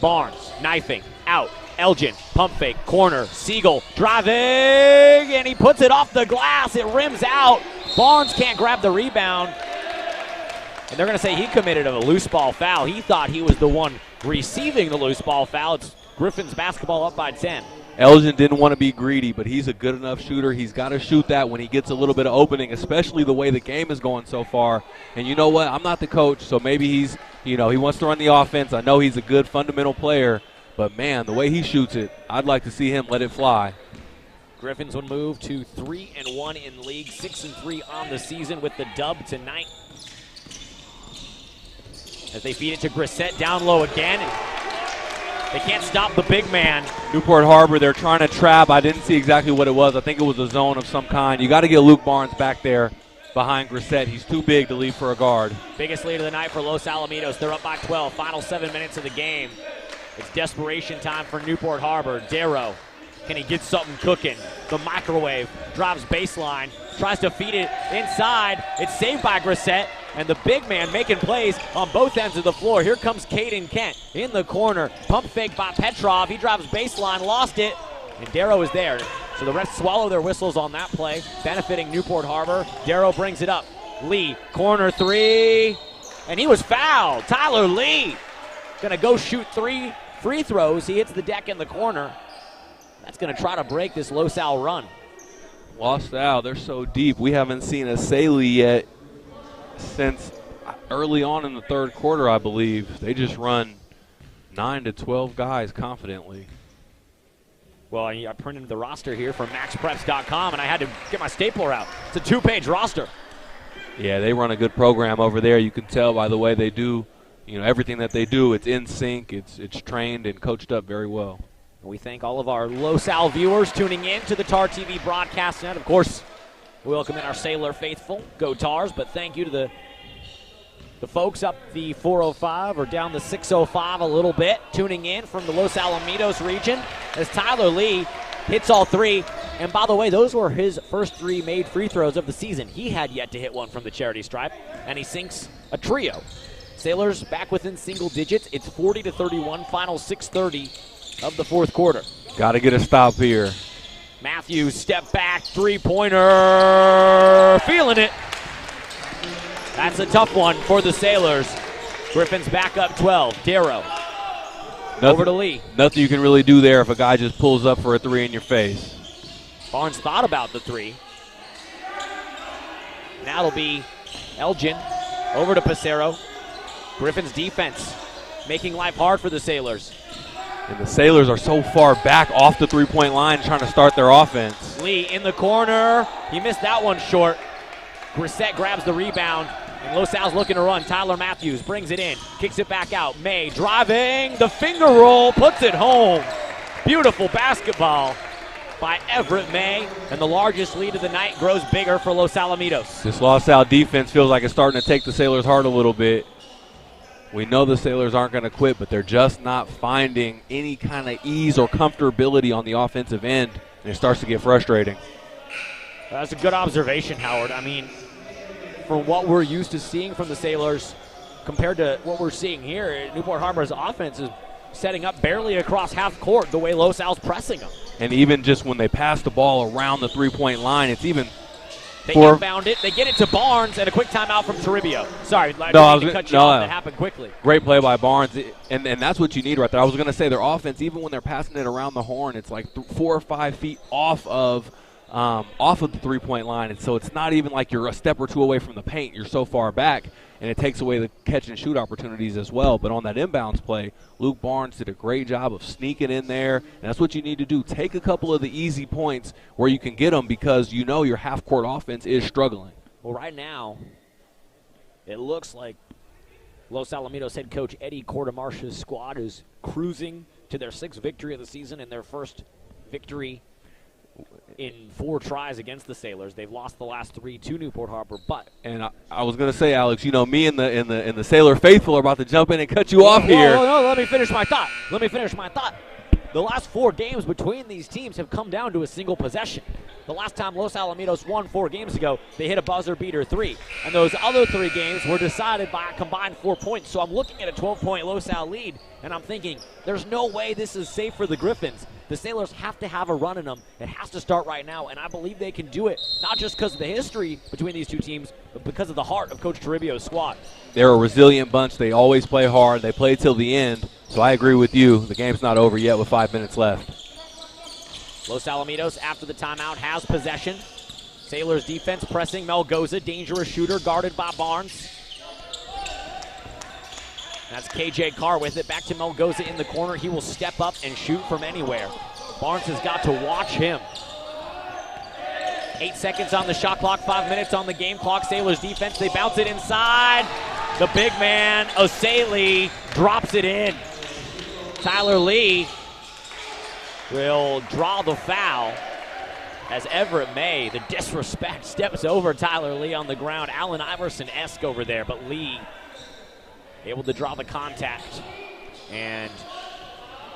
Barnes, knifing, out. Elgin, pump fake, corner. Siegel driving, and he puts it off the glass. It rims out. Barnes can't grab the rebound. And they're going to say he committed a loose ball foul. He thought he was the one receiving the loose ball foul. It's Griffin's basketball up by 10. Elgin didn't want to be greedy, but he's a good enough shooter. He's got to shoot that when he gets a little bit of opening, especially the way the game is going so far. And you know what? I'm not the coach, so maybe he's, he wants to run the offense. I know he's a good fundamental player, but, man, the way he shoots it, I'd like to see him let it fly. Griffins would move to 3-1 in league, 6-3 on the season with the dub tonight. As they feed it to Grissett down low again. They can't stop the big man. Newport Harbor, they're trying to trap. I didn't see exactly what it was. I think it was a zone of some kind. You got to get Luke Barnes back there behind Grissett. He's too big to leave for a guard. Biggest lead of the night for Los Alamitos. They're up by 12. Final 7 minutes of the game. It's desperation time for Newport Harbor. Darrow, can he get something cooking? The microwave drives baseline, tries to feed it inside. It's saved by Grissett. And the big man making plays on both ends of the floor. Here comes Caden Kent in the corner. Pump fake by Petrov. He drives baseline, lost it, and Darrow is there. So the refs swallow their whistles on that play, benefiting Newport Harbor. Darrow brings it up. Lee, corner 3, and he was fouled. Tyler Lee gonna go shoot 3 free throws. He hits the deck in the corner. That's gonna try to break this Los Al run. Los Al, they're so deep. We haven't seen a Saley yet since early on in the third quarter, I believe. They just run 9 to 12 guys confidently. Well, I printed the roster here from maxpreps.com, and I had to get my stapler out. It's a 2-page roster. Yeah, they run a good program over there. You can tell by the way they do, everything that they do. It's in sync. It's trained and coached up very well. We thank all of our Los Al viewers tuning in to the Tar TV broadcast net. Of course, we welcome in our Sailor faithful. Go Tars, but thank you to the folks up the 405 or down the 605 a little bit, tuning in from the Los Alamitos region as Tyler Lee hits all 3. And by the way, those were his first 3 made free throws of the season. He had yet to hit one from the charity stripe, and he sinks a trio. Sailors back within single digits. It's 40-31, final 6:30 of the fourth quarter. Got to get a stop here. Matthews, step back, 3-pointer, feeling it. That's a tough one for the Sailors. Griffins back up 12. Darrow, over to Lee. Nothing you can really do there if a guy just pulls up for a 3 in your face. Barnes thought about the 3. Now it'll be Elgin, over to Pissarro. Griffins defense, making life hard for the Sailors. And the Sailors are so far back off the 3-point line trying to start their offense. Lee in the corner. He missed that one short. Grissett grabs the rebound, and Los Al's looking to run. Tyler Matthews brings it in, kicks it back out. May driving, the finger roll, puts it home. Beautiful basketball by Everett May, and the largest lead of the night grows bigger for Los Alamitos. This Los Al defense feels like it's starting to take the Sailors' heart a little bit. We know the Sailors aren't going to quit, but they're just not finding any kind of ease or comfortability on the offensive end, and it starts to get frustrating. That's a good observation, Howard. I mean, for what we're used to seeing from the Sailors compared to what we're seeing here, Newport Harbor's offense is setting up barely across half court the way Los Al's pressing them. And even just when they pass the ball around the 3-point line, it's even They inbound it. They get it to Barnes, and a quick timeout from Toribio. Sorry, I didn't mean to cut you off. That happened quickly. Great play by Barnes, and that's what you need right there. I was going to say their offense, even when they're passing it around the horn, it's like 4 or 5 feet off of off of the three-point line, and so it's not even like you're a step or two away from the paint. You're so far back, and it takes away the catch-and-shoot opportunities as well. But on that inbounds play, Luke Barnes did a great job of sneaking in there, and that's what you need to do. Take a couple of the easy points where you can get them because you know your half-court offense is struggling. Well, right now, it looks like Los Alamitos head coach Eddie Cordemarche's squad is cruising to their 6th victory of the season and their first victory in 4 tries against the Sailors. They've lost the last 3 to Newport Harbor, but I was gonna say, Alex, you know, me and the Sailor faithful are about to jump in and cut you off here. No, let me finish my thought. The last 4 games between these teams have come down to a single possession. The last time Los Alamitos won 4 games ago, they hit a buzzer beater 3. And those other 3 games were decided by a combined 4 points. So I'm looking at a 12-point Los Al lead, and I'm thinking, there's no way this is safe for the Griffins. The Sailors have to have a run in them. It has to start right now, and I believe they can do it, not just because of the history between these 2 teams, but because of the heart of Coach Toribio's squad. They're a resilient bunch. They always play hard. They play till the end. So I agree with you. The game's not over yet with 5 minutes left. Los Alamitos, after the timeout, has possession. Sailors defense pressing Melgoza, dangerous shooter, guarded by Barnes. That's KJ Carr with it. Back to Melgoza in the corner. He will step up and shoot from anywhere. Barnes has got to watch him. 8 seconds on the shot clock, 5 minutes on the game clock. Sailors defense, they bounce it inside. The big man, Osei, drops it in. Tyler Lee will draw the foul as Everett May, the disrespect, steps over Tyler Lee on the ground. Allen Iverson-esque over there, but Lee able to draw the contact. And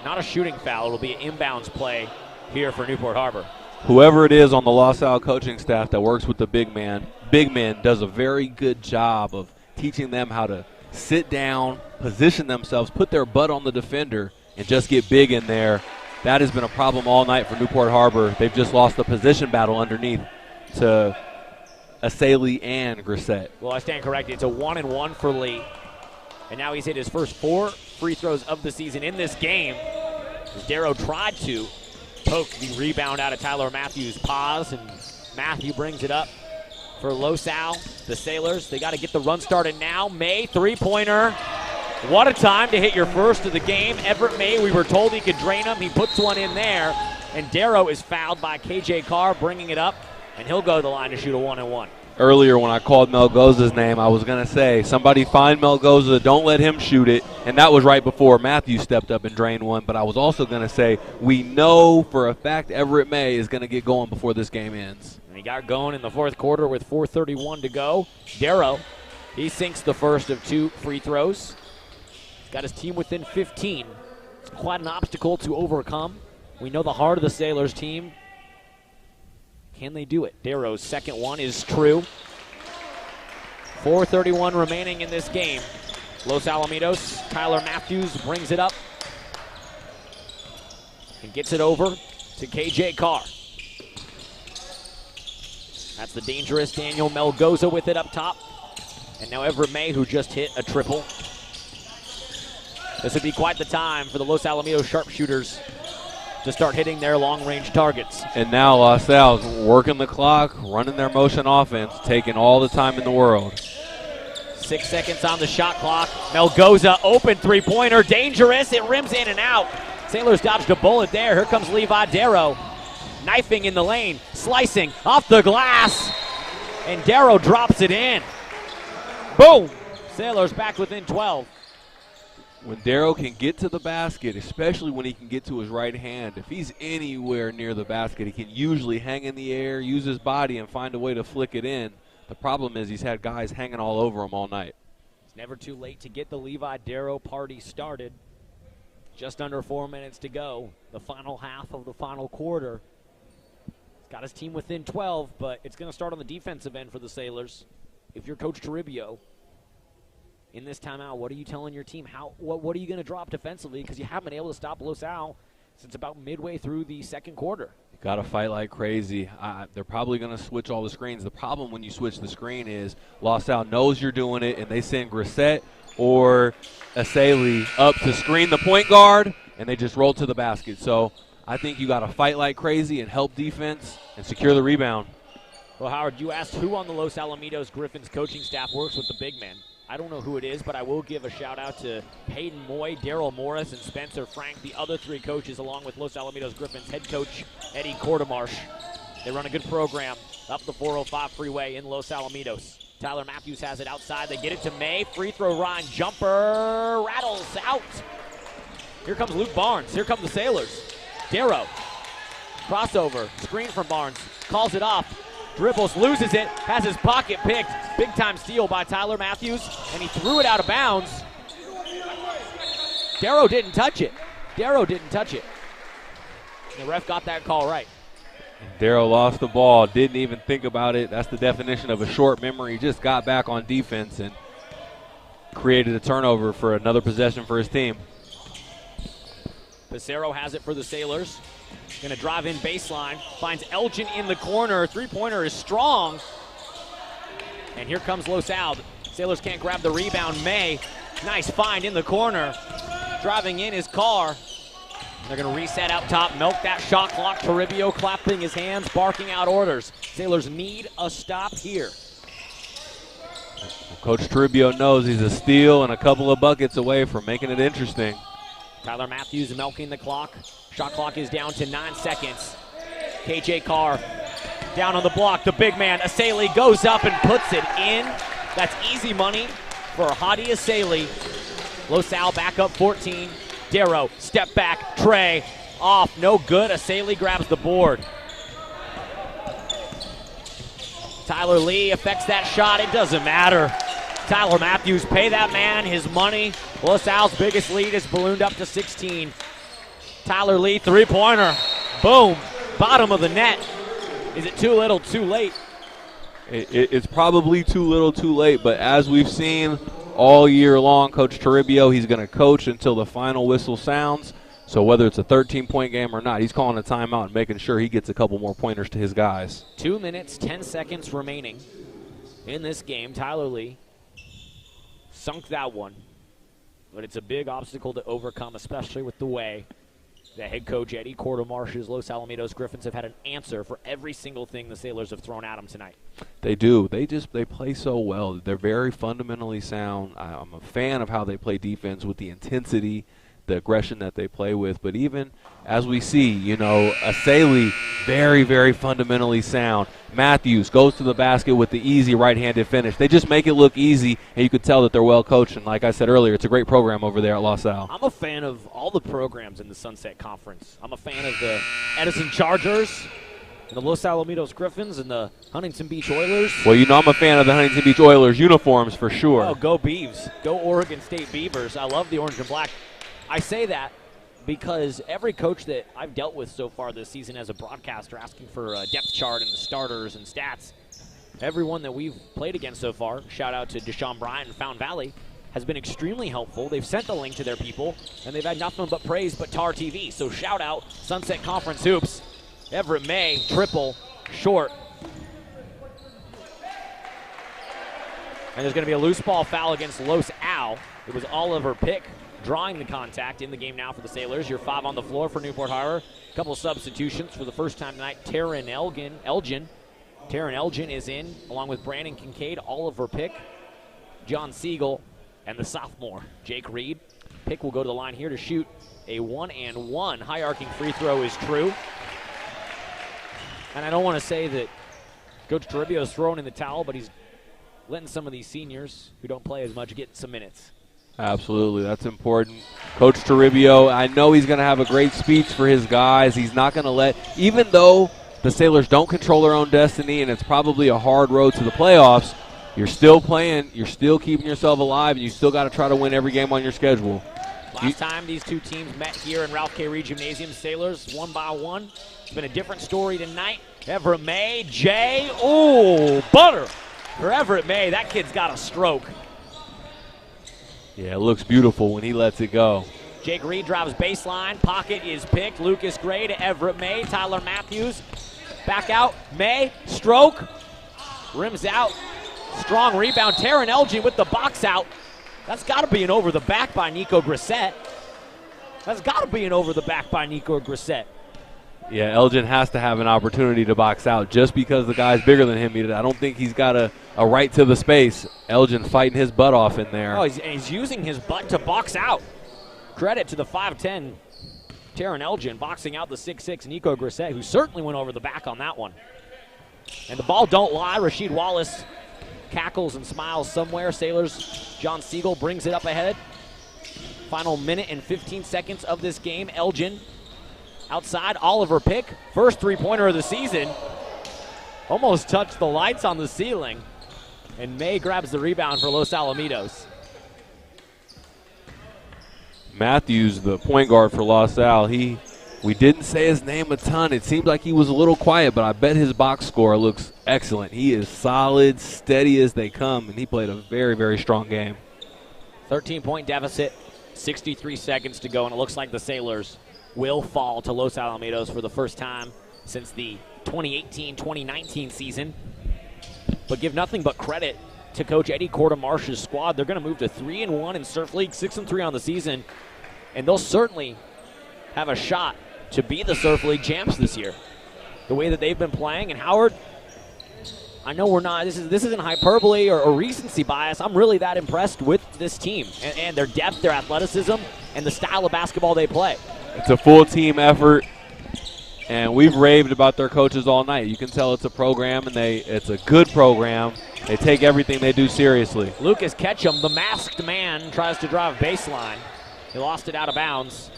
not a shooting foul. It'll be an inbounds play here for Newport Harbor. Whoever it is on the Los Al coaching staff that works with the big men does a very good job of teaching them how to sit down, position themselves, put their butt on the defender, and just get big in there. That has been a problem all night for Newport Harbor. They've just lost the position battle underneath to Asali and Grissett. Well, I stand corrected. It's a 1-and-1 for Lee. And now he's hit his first 4 free throws of the season in this game. As Darrow tried to poke the rebound out of Tyler Matthews' paws, and Matthew brings it up for Los Al. The Sailors, they got to get the run started now. May, three-pointer. What a time to hit your first of the game. Everett May, we were told he could drain him. He puts one in there, and Darrow is fouled by KJ Carr, bringing it up, and he'll go to the line to shoot a 1-and-1. Earlier when I called Melgoza's name, I was going to say, somebody find Melgoza, don't let him shoot it, and that was right before Matthew stepped up and drained one. But I was also going to say, we know for a fact Everett May is going to get going before this game ends. And he got going in the 4th quarter with 4:31 to go. Darrow, he sinks the first of 2 free throws. He's got his team within 15. It's quite an obstacle to overcome. We know the heart of the Sailors team. Can they do it? Darrow's second one is true. 4:31 remaining in this game. Los Alamitos, Tyler Matthews brings it up and gets it over to KJ Carr. That's the dangerous Daniel Melgoza with it up top. And now Everett May, who just hit a triple. This would be quite the time for the Los Alamitos sharpshooters to start hitting their long-range targets. And now Los Al's working the clock, running their motion offense, taking all the time in the world. 6 seconds on the shot clock. Melgoza, open three-pointer, dangerous. It rims in and out. Sailors dodged a bullet there. Here comes Levi Darrow. Knifing in the lane, slicing off the glass. And Darrow drops it in. Boom! Sailors back within 12. When Darrow can get to the basket, especially when he can get to his right hand, if he's anywhere near the basket, he can usually hang in the air, use his body, and find a way to flick it in. The problem is he's had guys hanging all over him all night. It's never too late to get the Levi Darrow party started. Just under 4 minutes to go. The final half of the final quarter. He's got his team within 12, but it's going to start on the defensive end for the Sailors. If you're Coach Toribio, in this timeout, what are you telling your team? What are you going to drop defensively? Because you haven't been able to stop Los Al since about midway through the second quarter. You got to fight like crazy. They're probably going to switch all the screens. The problem when you switch the screen is Los Al knows you're doing it, and they send Grissett or Asali up to screen the point guard, and they just roll to the basket. So I think you got to fight like crazy and help defense and secure the rebound. Well, Howard, you asked who on the Los Alamitos Griffins coaching staff works with the big men. I don't know who it is, but I will give a shout-out to Peyton Moy, Daryl Morris, and Spencer Frank, the other three coaches, along with Los Alamitos Griffins head coach Eddie Cordemarsh. They run a good program up the 405 freeway in Los Alamitos. Tyler Matthews has it outside. They get it to May. Free throw line jumper rattles out. Here comes Luke Barnes. Here come the Sailors. Darrow. Crossover. Screen from Barnes. Calls it off. Dribbles, loses it, has his pocket picked. Big-time steal by Tyler Matthews, and he threw it out of bounds. Darrow didn't touch it. The ref got that call right. Darrow lost the ball, didn't even think about it. That's the definition of a short memory. He just got back on defense and created a turnover for another possession for his team. Pissarro has it for the Sailors. Going to drive in baseline, finds Elgin in the corner. Three-pointer is strong. And here comes Los Al. Sailors can't grab the rebound. May, nice find in the corner. Driving in his car. They're going to reset out top, milk that shot clock. Toribio clapping his hands, barking out orders. Sailors need a stop here. Coach Toribio knows he's a steal and a couple of buckets away from making it interesting. Tyler Matthews milking the clock. Shot clock is down to 9 seconds. KJ Carr down on the block. The big man, Asali, goes up and puts it in. That's easy money for Hadi Asali. Los Al back up 14. Darrow, step back, Trey, off, no good. Asali grabs the board. Tyler Lee affects that shot. It doesn't matter. Tyler Matthews, pay that man his money. Los Al's biggest lead is ballooned up to 16. Tyler Lee, three-pointer. Boom. Bottom of the net. Is it too little, too late? It's probably too little, too late, but as we've seen all year long, Coach Toribio, he's going to coach until the final whistle sounds. So whether it's a 13-point game or not, he's calling a timeout and making sure he gets a couple more pointers to his guys. 2 minutes, 10 seconds remaining in this game. Tyler Lee sunk that one, but it's a big obstacle to overcome, especially with the way that head coach Eddie Cordemarsh's Los Alamitos Griffins have had an answer for every single thing the Sailors have thrown at them tonight. They do. They play so well. They're very fundamentally sound. I'm a fan of how they play defense with the intensity, the aggression that they play with. But even as we see, Asali, very, very fundamentally sound. Matthews goes to the basket with the easy right-handed finish. They just make it look easy, and you could tell that they're well coached. And like I said earlier, it's a great program over there at Los Al. I'm a fan of all the programs in the Sunset Conference. I'm a fan of the Edison Chargers, and the Los Alamitos Griffins, and the Huntington Beach Oilers. Well, I'm a fan of the Huntington Beach Oilers uniforms for sure. Oh, go Beavs. Go Oregon State Beavers. I love the orange and black. I say that because every coach that I've dealt with so far this season as a broadcaster asking for a depth chart and the starters and stats, everyone that we've played against so far, shout out to Deshaun Bryant and Fountain Valley, has been extremely helpful. They've sent the link to their people, and they've had nothing but praise but Tar TV. So shout out Sunset Conference Hoops. Everett May, triple, short. And there's going to be a loose ball foul against Los Al. It was Oliver Pick drawing the contact in the game now for the Sailors. You're 5 on the floor for Newport Harbor. A couple of substitutions for the first time tonight. Taryn Elgin is in, along with Brandon Kincaid, Oliver Pick, John Siegel, and the sophomore, Jake Reed. Pick will go to the line here to shoot a 1-and-1. High arcing free throw is true. And I don't want to say that Coach Toribio is throwing in the towel, but he's letting some of these seniors who don't play as much get some minutes. Absolutely, that's important. Coach Toribio, I know he's going to have a great speech for his guys. He's not going to let, even though the Sailors don't control their own destiny and it's probably a hard road to the playoffs, you're still playing, you're still keeping yourself alive, and you still got to try to win every game on your schedule. Last time these two teams met here in Ralph K. Reed Gymnasium, Sailors 1-1. It's been a different story tonight. Everett May, Jay, butter for Everett May. That kid's got a stroke. Yeah, it looks beautiful when he lets it go. Jake Reed drives baseline. Pocket is picked. Lucas Gray to Everett May. Tyler Matthews back out. May, stroke, rims out. Strong rebound. Taryn Elgin with the box out. That's got to be an over the back by Nico Grissett. Yeah, Elgin has to have an opportunity to box out just because the guy's bigger than him. I don't think he's got a right to the space. Elgin fighting his butt off in there. Oh, he's using his butt to box out. Credit to the 5'10", Taron Elgin, boxing out the 6'6", Nico Grisset, who certainly went over the back on that one. And the ball don't lie. Rasheed Wallace cackles and smiles somewhere. Sailors, John Siegel brings it up ahead. Final minute and 15 seconds of this game. Elgin outside. Oliver Pick, first three-pointer of the season. Almost touched the lights on the ceiling. And May grabs the rebound for Los Alamitos. Matthews, the point guard for La Salle, we didn't say his name a ton. It seemed like he was a little quiet, but I bet his box score looks excellent. He is solid, steady as they come, and he played a very, very strong game. 13-point deficit, 63 seconds to go, and it looks like the Sailors will fall to Los Alamitos for the first time since the 2018-2019 season. But give nothing but credit to Coach Eddie Cordemarsh's squad. They're going to move to 3-1 in Surf League, 6-3 on the season, and they'll certainly have a shot to be the Surf League champs this year. The way that they've been playing, and Howard, I know we're not, this isn't hyperbole or recency bias. I'm really that impressed with this team and their depth, their athleticism, and the style of basketball they play. It's a full team effort, and we've raved about their coaches all night. You can tell it's a program, and it's a good program. They take everything they do seriously. Lucas Ketchum, the masked man, tries to drive baseline. He lost it out of bounds.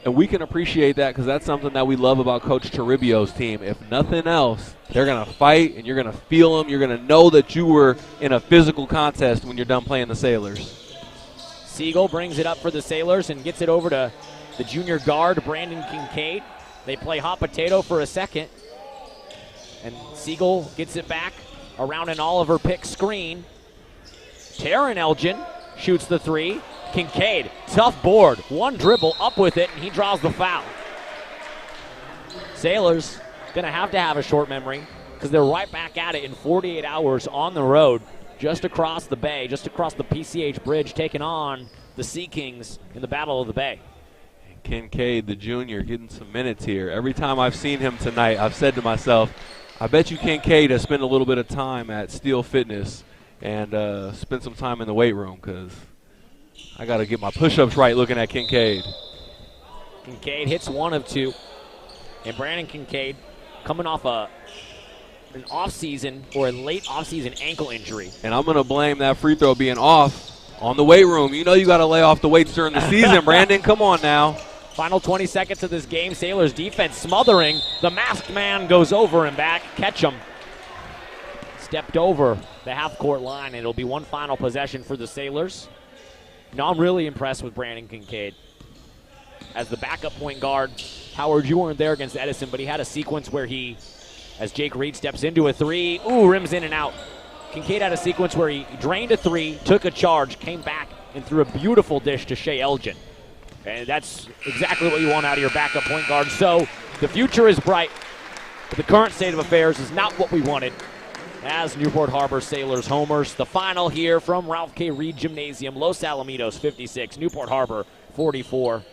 And we can appreciate that because that's something that we love about Coach Toribio's team. If nothing else, they're going to fight, and you're going to feel them. You're going to know that you were in a physical contest when you're done playing the Sailors. Siegel brings it up for the Sailors and gets it over to the junior guard, Brandon Kincaid. They play hot potato for a second. And Siegel gets it back around an Oliver Pick screen. Taron Elgin shoots the three. Kincaid, tough board, one dribble, up with it, and he draws the foul. Sailors going to have a short memory because they're right back at it in 48 hours on the road, just across the bay, just across the PCH Bridge, taking on the Sea Kings in the Battle of the Bay. Kincaid, the junior, getting some minutes here. Every time I've seen him tonight, I've said to myself, I bet you Kincaid has spent a little bit of time at Steel Fitness and spent some time in the weight room because I got to get my push-ups right looking at Kincaid. Kincaid hits one of two. And Brandon Kincaid coming off an off-season or a late off-season ankle injury. And I'm going to blame that free throw being off on the weight room. You know you got to lay off the weights during the season, Brandon. Come on now. Final 20 seconds of this game. Sailors defense smothering. The masked man goes over and back. Ketchum stepped over the half-court line, and it'll be one final possession for the Sailors. No, I'm really impressed with Brandon Kincaid. As the backup point guard, Howard, you weren't there against Edison, but he had a sequence where he, as Jake Reed steps into a three, rims in and out. Kincaid had a sequence where he drained a three, took a charge, came back, and threw a beautiful dish to Shea Elgin. And that's exactly what you want out of your backup point guard. So the future is bright, but the current state of affairs is not what we wanted. As Newport Harbor Sailors homers, the final here from Ralph K. Reed Gymnasium, Los Alamitos 56, Newport Harbor 44.